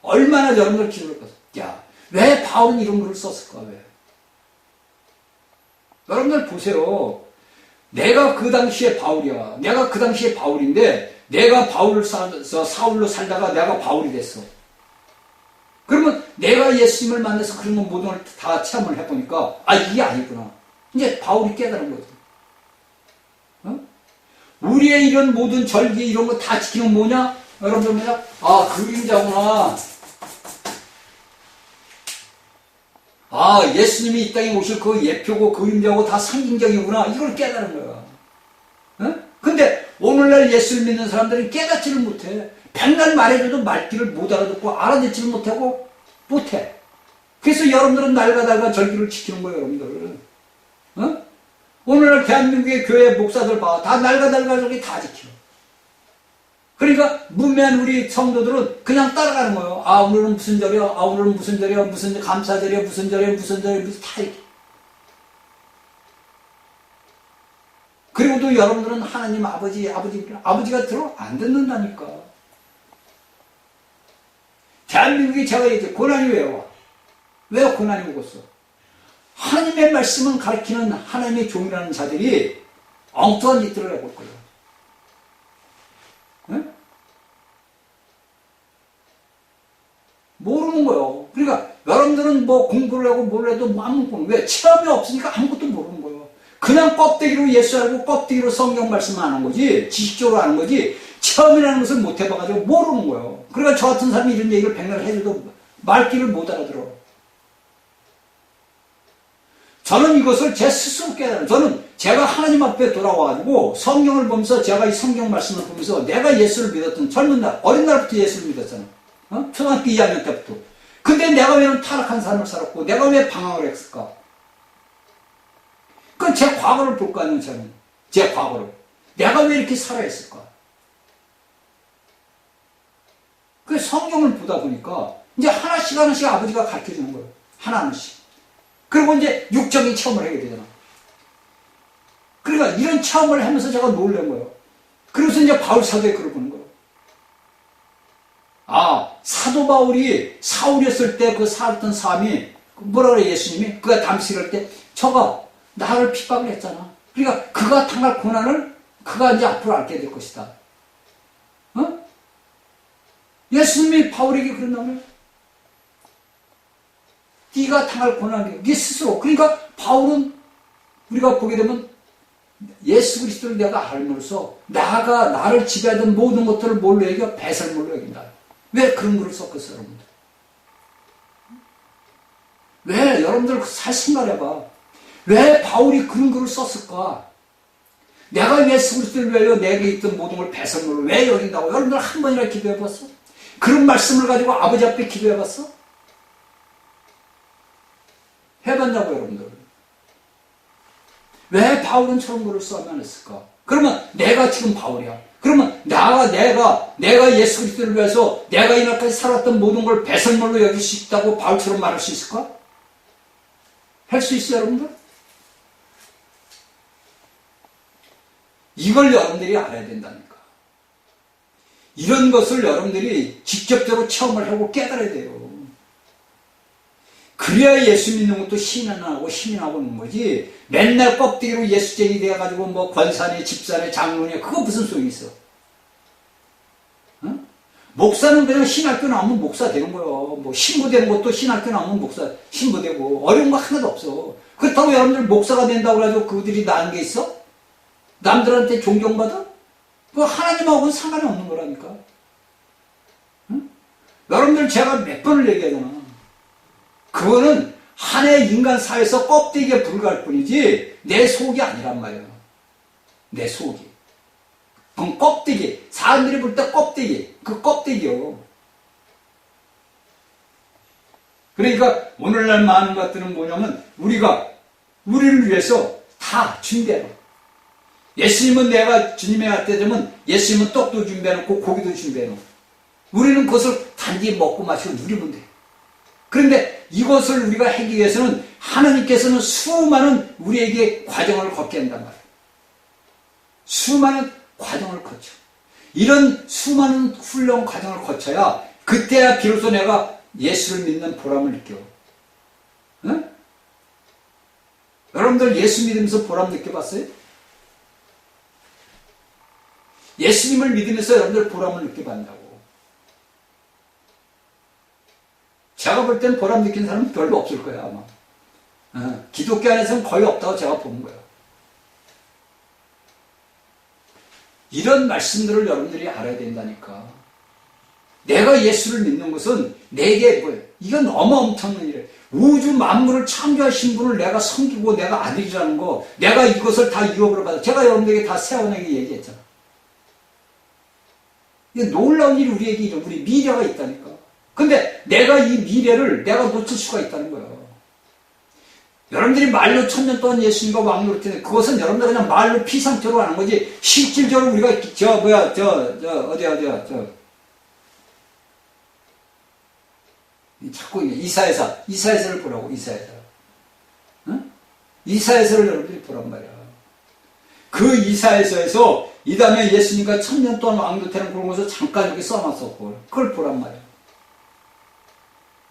얼마나 여러분들 기도를 했어요. 야, 왜 바울은 이런 글을 썼을까? 왜? 여러분들 보세요. 내가 그 당시에 바울이야. 내가 그 당시에 바울인데 내가 사울로 살다가 내가 바울이 됐어. 그러면 내가 예수님을 만나서 그런 모든 걸 다 체험을 해보니까 이게 아니구나. 이제 바울이 깨달은 거죠. 우리의 이런 모든 절기 이런 거 다 지키는 뭐냐? 여러분들 뭐냐? 그림자구나. 예수님이 이 땅에 오실 그 예표고 그림자고 다 상징적이구나. 이걸 깨달은 거야. 근데 오늘날 예수를 믿는 사람들은 깨닫지를 못해. 백날 말해줘도 말귀를 못 알아듣고 알아듣지를 못하고 못해. 그래서 여러분들은 날가달가 절기를 지키는 거예요, 여러분들. 오늘날 대한민국의 교회 목사들 봐. 다 날가달가 절기 다 지켜. 그러니까 문매한 우리 성도들은 그냥 따라가는 거예요. 오늘은 무슨 절이야? 오늘은 무슨 절이야? 무슨 감사절이야? 무슨 절이야? 무슨 절이야? 무슨 다 이렇게. 그리고도 여러분들은 하나님 아버지가 들어 안 듣는다니까. 대한민국이 제가 이제 고난이 왜 와? 왜 고난이 오겠어? 하나님의 말씀은 가르치는 하나님의 종이라는 자들이 엉뚱한 짓들을 해볼 거예요. 모르는 거예요. 그러니까 여러분들은 뭐 공부를 하고 뭘 해도 아무것도 왜? 체험이 없으니까 아무것도 모르는 거예요. 그냥 껍데기로 예수 알고 껍데기로 성경 말씀을 하는 거지, 지식적으로 하는 거지, 체험이라는 것을 못 해봐가지고 모르는 거예요. 그러니까 저 같은 사람이 이런 얘기를 백날 해줘도 말귀를 못 알아들어. 저는 이것을 제 스스로 깨달아요. 저는 제가 하나님 앞에 돌아와가지고 성경을 보면서 제가 이 성경 말씀을 보면서 내가 예수를 믿었던 젊은 날, 어린 날부터 예수를 믿었잖아. 초등학교 2학년 때부터. 근데 내가 왜 타락한 삶을 살았고 내가 왜 방황을 했을까? 그건 제 과거를 볼 거 아니에요, 저는. 제 과거를. 내가 왜 이렇게 살아야 했을까? 그 성경을 보다 보니까 이제 하나씩 하나씩 아버지가 가르쳐 주는 거예요. 하나씩. 그리고 이제 육적인 체험을 하게 되잖아. 그러니까 이런 체험을 하면서 제가 놀란 거예요. 그래서 이제 바울 사도에 글을 보는 거예요. 아, 사도 바울이 사울이었을 때 그 살았던 삶이 뭐라 그래 예수님이? 그가 담식할 때 저가 나를 핍박을 했잖아. 그러니까 그가 당할 고난을 그가 이제 앞으로 앓게 될 것이다. 예수님이 바울에게 그런다면 네가 당할 고난이 네 스스로. 그러니까 바울은 우리가 보게 되면 예수 그리스도를 내가 알므로써 나를 지배하던 모든 것들을 뭘로 여겨? 배설물로 여긴다. 왜 그런 글을 썼겠어요, 여러분들? 왜 여러분들 잘 생각해봐. 왜 바울이 그런 글을 썼을까? 내가 예수 그리스도를 위하여 내게 있던 모든 걸 배설물로 왜 여긴다고? 여러분들 한 번이나 기도해봤어? 그런 말씀을 가지고 아버지 앞에 기도해봤어? 해봤냐고 여러분들. 왜 바울은 저런 글을 써야만 했을까? 그러면 내가 지금 바울이야. 그러면 내가 예수 그리스도를 위해서 내가 이날까지 살았던 모든 걸 배설물로 여길 수 있다고 바울처럼 말할 수 있을까? 할 수 있어요, 여러분들? 이걸 여러분들이 알아야 된다니까. 이런 것을 여러분들이 직접적으로 체험을 하고 깨달아야 돼요. 그래야 예수 믿는 것도 신앙하고 힘이 나오는 거지. 맨날 껍데기로 예수쟁이 돼가지고 뭐 권사네, 집사네, 장로네 그거 무슨 소용이 있어? 응? 목사는 그냥 신학교 나오면 목사 되는 거예요. 뭐 신부 되는 것도 신학교 나오면 목사 신부 되고 어려운 거 하나도 없어. 그렇다고 여러분들 목사가 된다고 해가지고 그들이 나은 게 있어? 남들한테 존경받아? 그거 하나님하고는 상관이 없는 거라니까. 응? 여러분들 제가 몇 번을 얘기하잖아. 그거는 한 해 인간 사회에서 껍데기에 불과할 뿐이지 내 속이 아니란 말이야. 내 속이. 그건 껍데기. 사람들이 볼 때 껍데기. 그 껍데기요. 그러니까 오늘날 많은 것들은 뭐냐면 우리를 위해서 다 준비해요. 예수님은 내가 주님의 갈 때 되면 예수님은 떡도 준비해놓고 고기도 준비해놓고 우리는 그것을 단지 먹고 마시고 누리면 돼. 그런데 이것을 우리가 하기 위해서는 하나님께서는 수많은 우리에게 과정을 걷게 한단 말이에요. 수많은 과정을 거쳐. 이런 수많은 훈련 과정을 거쳐야 그때야 비로소 내가 예수를 믿는 보람을 느껴. 응? 여러분들 예수 믿으면서 보람 느껴봤어요? 예수님을 믿으면서 여러분들 보람을 느껴봤냐고. 제가 볼 땐 보람 느끼는 사람은 별로 없을 거예요, 아마. 기독교 안에서는 거의 없다고 제가 보는 거예요. 이런 말씀들을 여러분들이 알아야 된다니까. 내가 예수를 믿는 것은 내게 뭐예요? 이건 어마어마한 일이에요. 우주 만물을 창조하신 분을 내가 섬기고 내가 아들이라는 거, 내가 이것을 다 유업으로 받아. 제가 여러분들에게 다 세원에게 얘기했잖아. 이게 놀라운 일이 우리에게 우리 미래가 있다니까. 근데 내가 이 미래를 내가 놓칠 수가 있다는 거예요. 여러분들이 말로 1000년 동안 예수님과 왕노릇했는데 그것은 여러분들 그냥 말로 피상적으로 하는 거지 실질적으로 우리가 자꾸 이사야서를 보라고. 이사야서. 응? 이사야서를 여러분들이 보란 말이야. 그 이사야서에서 이 다음에 예수님과 1000년 동안 왕노릇하는 그런 것을 잠깐 이렇게 써놨었고 그걸 보란 말이야.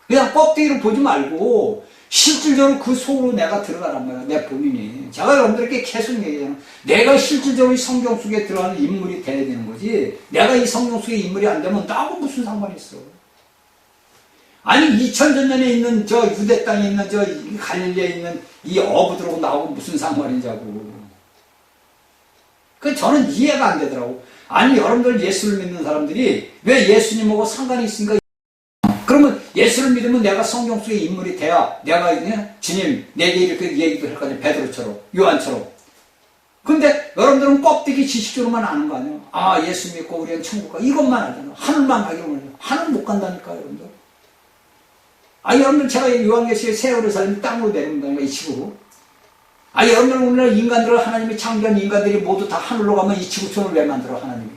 그냥 껍데기를 보지 말고 실질적으로 그 속으로 내가 들어가란 말이야. 내 본인이. 제가 여러분들에게 계속 얘기하잖아. 내가 실질적으로 이 성경 속에 들어가는 인물이 돼야 되는 거지. 내가 이 성경 속에 인물이 안 되면 나하고 무슨 상관이 있어. 아니 2000년에 있는 저 유대 땅에 있는 저 갈릴리에 있는 이 어부들하고 나하고 무슨 상관이냐고. 그 저는 이해가 안 되더라고. 아니 여러분들 예수를 믿는 사람들이 왜 예수님하고 상관이 있습니까? 그러면 예수를 믿으면 내가 성경 속의 인물이 돼야 내가 주님 내게 이렇게 얘기도 할 거 아니야. 베드로처럼 요한처럼 근데 여러분들은 껍데기 지식적으로만 아는 거 아니에요? 아, 예수 믿고 우리는 천국 가. 이것만 알잖아. 하늘만 가기로 해요. 하늘 못 간다니까, 여러분들. 아, 여러분들 제가 요한계시에 새 예루살렘이 땅으로 내려온다니까, 이 지구로. 아, 여러분들 오늘날 인간들을 하나님이 창조한 인간들이 모두 다 하늘로 가면 이 지구촌을 왜 만들어, 하나님이?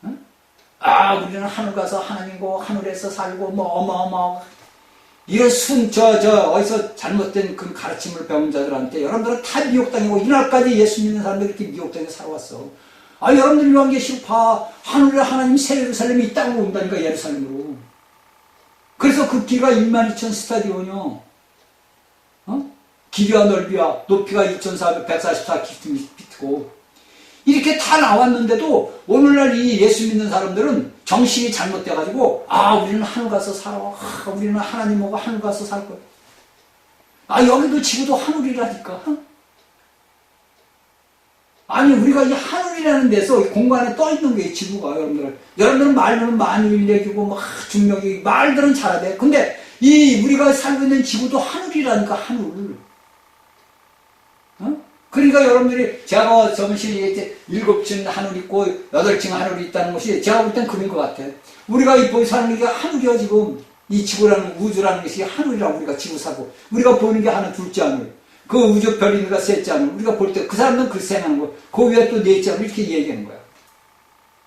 응? 아, 우리는 하늘 가서 하나님과 하늘에서 살고, 뭐, 어마어마하고. 이런 어디서 잘못된 그 가르침을 배운 자들한테 여러분들은 다 미혹당하고, 이날까지 예수 믿는 사람들이 이렇게 미혹당해서 살아왔어. 아, 여러분들 요한계시록 봐. 하늘에 하나님 새 예루살렘이 이 땅으로 온다니까, 예루살렘으로. 그래서 그 길이가 12,000 스타디온이요. 길이와 넓이와 높이가 2,444피트고, 이렇게 다 나왔는데도 오늘날 이 예수 믿는 사람들은 정신이 잘못돼가지고, 아, 우리는 하늘 가서 살아. 아, 우리는 하나님하고 하늘 가서 살 거야. 아, 여기도 지구도 하늘이라니까. 아니, 우리가 이 하늘이라는 데서 공간에 떠 있는 게 지구가, 여러분들. 여러분들은 말들은 만유일 얘기고, 막 중력이, 말들은 잘하대. 근데 우리가 살고 있는 지구도 하늘이라니까, 하늘. 그러니까 여러분들이 제가 저번 시간에 얘기했지, 7층 하늘 있고 8층 하늘이 있다는 것이 제가 볼 땐 그런 것 같아. 우리가 이 보이 사는 게 하늘이야, 지금. 이 지구라는, 우주라는 것이 하늘이라고 우리가 지구 사고. 우리가 보는 게 하나, 둘째 하늘. 그 우주 별이니까 셋째 하늘. 우리가 볼 때 그 사람들은 그렇게 생각하는 거. 그 위에 또 넷째 하늘 이렇게 얘기하는 거야.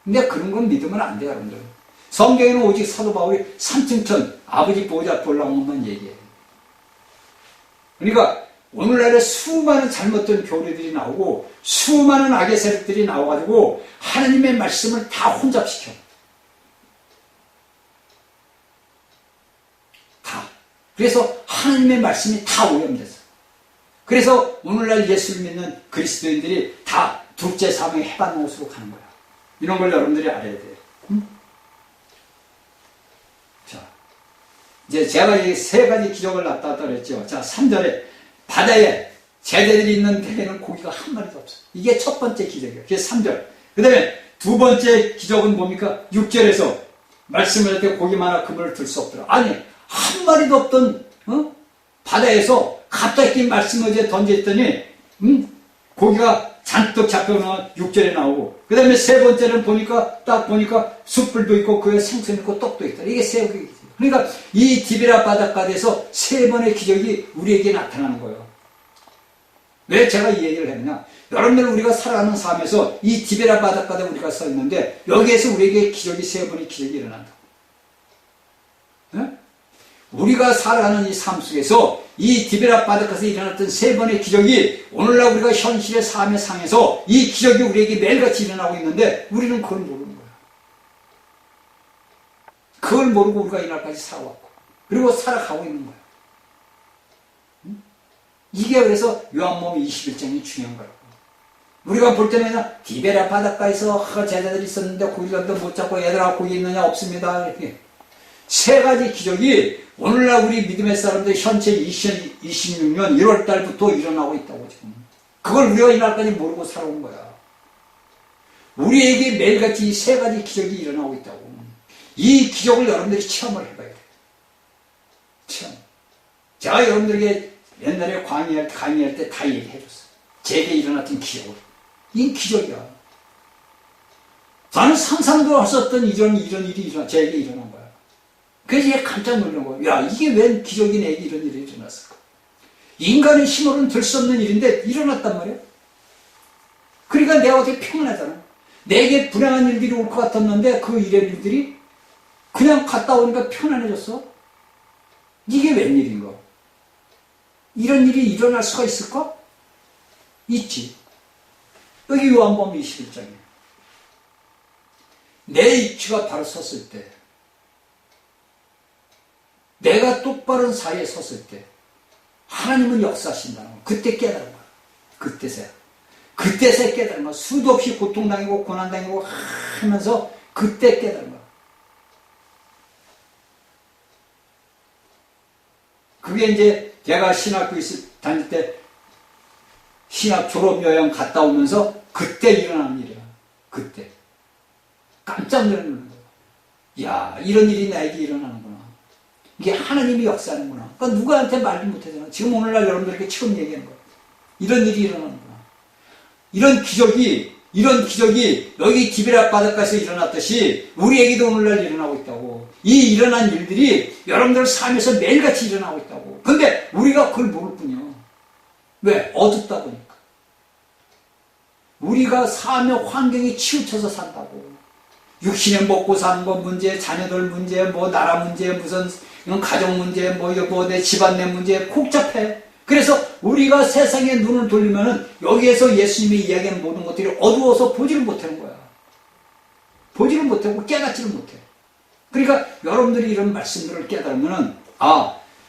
근데 그런 건 믿으면 안 돼요, 여러분들. 성경에는 오직 사도 바울이 3층 천, 아버지 보호자 보려는 것만 얘기해. 그러니까 오늘날에 수많은 잘못된 교리들이 나오고 수많은 악의 세력들이 나와가지고 하나님의 말씀을 다 혼잡시켜. 다. 그래서 하나님의 말씀이 다 오염됐어. 그래서 오늘날 예수를 믿는 그리스도인들이 다 둘째 사명의 해방 옷으로 가는 거야. 이런 걸 여러분들이 알아야 돼요. 자, 이제 제가 이 세 가지 기적을 나타났다 그랬죠. 자, 3절에 바다에 제자들이 있는 데에는 고기가 한 마리도 없어. 이게 첫 번째 기적이에요. 그게 3절. 그 다음에 두 번째 기적은 뭡니까? 6절에서 말씀을 할 때 고기 많아 그물을 들 수 없더라. 아니, 한 마리도 없던 바다에서 갑자기 말씀을 이제 던졌더니 고기가 잔뜩 잡혀오는 6절에 나오고, 그 다음에 세 번째는 딱 보니까 숯불도 있고 그에 생선 있고 떡도 있다. 이게 세 개의 기적. 그러니까 이 디베라 바닷가에서 세 번의 기적이 우리에게 나타나는 거예요. 왜 제가 이 얘기를 했느냐? 여러분들 우리가 살아가는 삶에서 이 디베라 바닷가에 우리가 서 있는데 여기에서 우리에게 기적이 세 번의 기적이 일어난다. 네? 우리가 살아가는 이 삶 속에서 이 디베라 바닷가에서 일어났던 세 번의 기적이 오늘날 우리가 현실의 삶의 상에서 이 기적이 우리에게 매일같이 일어나고 있는데 우리는 그걸 모르는 거예요. 그걸 모르고 우리가 이날까지 살아왔고 그리고 살아가고 있는 거예요. 이게 그래서 요한복음 21장이 중요한 거예요. 우리가 볼 때는 그냥 디베라 바닷가에서 제자들이 있었는데 고기를 못 잡고 얘들아 고기 있느냐 없습니다. 이렇게 세 가지 기적이 오늘날 우리 믿음의 사람들 현재 2026년 1월달부터 일어나고 있다고 지금. 그걸 우리가 이날까지 모르고 살아온 거야. 우리에게 매일같이 이 세 가지 기적이 일어나고 있다고. 이 기적을 여러분들이 체험을 해봐야 돼요. 체험. 제가 여러분들에게 옛날에 강의할 때 다 얘기해줬어요. 제게 일어났던 기적을. 이건 기적이야. 나는 상상도 했었던 이런 일이 제게 일어난 거야. 그래서 얘 깜짝 놀란 거야. 야, 이게 웬 기적이 내게 이런 일이 일어났을까? 인간의 힘으로는 될 수 없는 일인데 일어났단 말이야. 그러니까 내가 어떻게 평안하잖아. 내게 불행한 일들이 올 것 같았는데 그 일들이 그냥 갔다 오니까 편안해졌어. 이게 웬일인가? 이런 일이 일어날 수가 있을까? 있지. 여기 요한복음 21장이에요. 내 입지가 바로 섰을 때, 내가 똑바른 사이에 섰을 때 하나님은 역사하신다는 거야. 그때 깨달은 거야. 그때서야 깨달은 거야. 수도 없이 고통당하고 고난당하고 하면서 그때 깨달은 거야. 그게 이제 제가 신학교 다닐 때 신학 졸업여행 갔다 오면서 그때 일어나는 일이야. 그때. 깜짝 놀라는 거야. 야, 이런 일이 나에게 일어나는구나. 이게 하나님이 역사하는구나. 그러니까 누구한테 말도 못하잖아. 지금 오늘날 여러분들에게 처음 얘기하는 거야. 이런 일이 일어나는구나. 이런 기적이 여기 디베랴 바닷가에서 일어났듯이 우리에게도 오늘날 일어나고 있다고. 이 일어난 일들이 여러분들 삶에서 매일같이 일어나고 있다고. 근데 우리가 그걸 모를 뿐이야. 왜? 어둡다 보니까. 우리가 삶의 환경이 치우쳐서 산다고. 육신에 먹고 사는 것 문제, 자녀들 문제, 뭐 나라 문제, 무슨 가정 문제, 뭐 내 집안 내 문제 복잡해. 그래서 우리가 세상에 눈을 돌리면은 여기에서 예수님이 이야기하는 모든 것들이 어두워서 보지를 못하는 거야. 보지를 못하고 깨닫지를 못해. 그러니까 여러분들이 이런 말씀들을 깨달으면은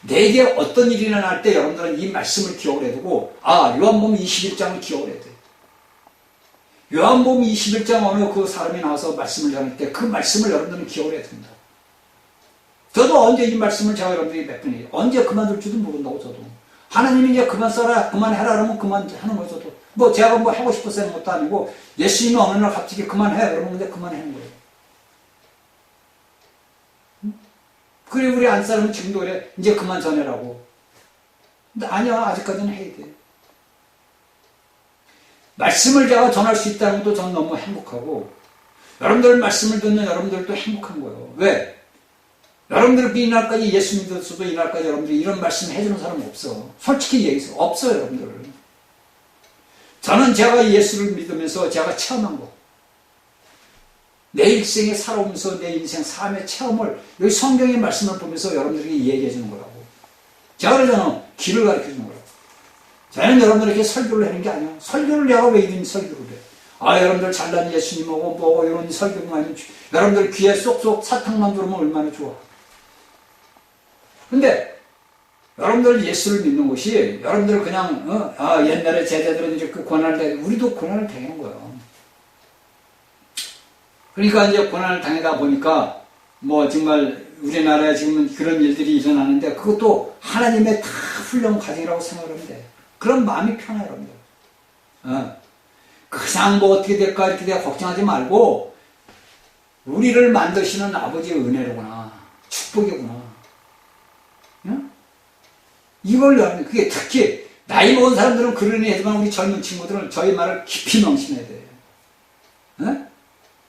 내게 어떤 일이 일어날 때 여러분들은 이 말씀을 기억을 해두고 요한복음 21장을 기억을 해야 돼. 요한복음 21장 어느 그 사람이 나와서 말씀을 전할 때 그 말씀을 여러분들은 기억을 해야 된다. 저도 언제 이 말씀을 제가 여러분들이 몇 번이 언제 그만둘 줄도 모른다고 저도. 하나님이 이제 그만 써라, 그만해라 그러면 그만하는 거예요, 저도. 뭐 제가 뭐 하고 싶어서 하는 것도 아니고 예수님이 어느 날 갑자기 그만해 그러면 이제 그만하는 거예요. 그래 우리 안사람은 지금도 그래 이제 그만 전해라고. 근데 아니야, 아직까지는 해야 돼. 말씀을 제가 전할 수 있다는 것도 저는 너무 행복하고 여러분들 말씀을 듣는 여러분들도 행복한 거예요. 왜? 여러분들이 이날까지 예수 믿었어도 이날까지 여러분들이 이런 말씀 해주는 사람은 없어. 솔직히 얘기해서 없어요, 여러분들. 저는 제가 예수를 믿으면서 제가 체험한 거, 내 일생에 살아오면서 내 인생 삶의 체험을 여기 성경의 말씀을 보면서 여러분들에게 얘기해 주는 거라고. 제가 그러잖아, 길을 가르쳐 주는 거라고. 저는 여러분들에게 설교를 하는 게 아니야. 설교를 내가 왜 이런 설교를 해? 여러분들 잘난 예수님하고 뭐 이런 설교만 하면 여러분들 귀에 쏙쏙 사탕만 들으면 얼마나 좋아. 근데 여러분들 예수를 믿는 것이 여러분들 그냥 옛날에 제자들은 이제 그 고난을 당해 우리도 고난을 당하는 거예요. 그러니까 이제 고난을 당하다 보니까 뭐 정말 우리나라에 지금 그런 일들이 일어나는데 그것도 하나님의 다 훌륭한 과정이라고 생각하면 돼. 그런 마음이 편해요, 여러분들. 그냥 뭐 어떻게 될까 이렇게 내가 걱정하지 말고 우리를 만드시는 아버지의 은혜로구나, 축복이구나. 응? 이걸 여러분, 그게 특히 나이 먹은 사람들은 그러니 하지만 우리 젊은 친구들은 저희 말을 깊이 명심해야 돼. 응?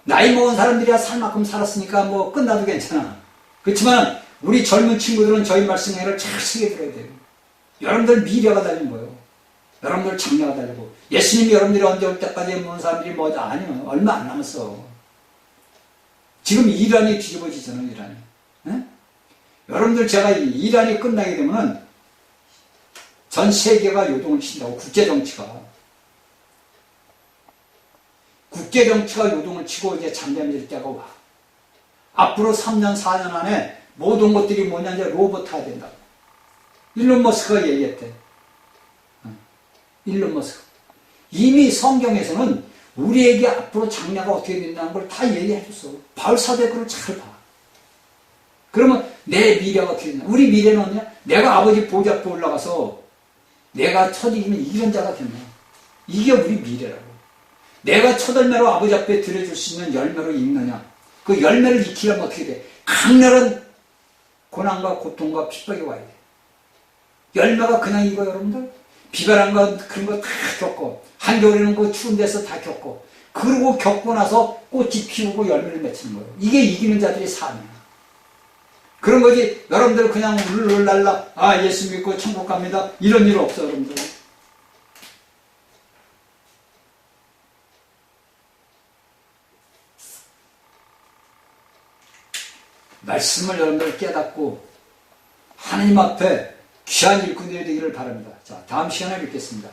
나이 먹은 사람들이야 살 만큼 살았으니까 뭐 끝나도 괜찮아. 그렇지만 우리 젊은 친구들은 저희 말씀을 잘 쓰게 들어야 돼요. 여러분들 미래가 달린 거예요. 여러분들 장래가 달리고 예수님이 여러분들이 언제 올 때까지 모는 사람들이 뭐죠? 아니요, 얼마 안 남았어. 지금 이란이 뒤집어지잖아요, 이란이. 네? 여러분들 제가 이란이 끝나게 되면은 전 세계가 요동을 친다고. 국제정치가 요동을 치고 이제 잠잠해질 때가 와. 앞으로 3년 4년 안에 모든 것들이 뭐냐, 이제 로봇화가 된다고. 일론 머스크가 얘기했대. 일론 머스크. 이미 성경에서는 우리에게 앞으로 장래가 어떻게 된다는 걸 다 얘기해 줬어. 바울 사도의 글을 잘 봐. 그러면 내 미래가 어떻게 된다. 우리 미래는 뭐냐? 내가 아버지 보좌 앞에 올라가서 내가 첫 이기면 이런 자가 됐나. 이게 우리 미래라고. 내가 첫 열매로 아버지 앞에 드려줄 수 있는 열매로 익느냐. 그 열매를 익히려면 어떻게 돼? 강렬한 고난과 고통과 핍박이 와야 돼. 열매가 그냥 이거 여러분들? 비바람 거 그런 거 다 겪고 한겨울에는 그 추운 데서 다 겪고 그러고 겪고 나서 꽃이 피우고 열매를 맺히는 거예요. 이게 이기는 자들의 삶이야. 그런 거지 여러분들 그냥 울랄라 예수 믿고 천국 갑니다 이런 일 없어 여러분들. 말씀을 여러분들 깨닫고 하나님 앞에 귀한 일꾼들이 되기를 바랍니다. 자, 다음 시간에 뵙겠습니다.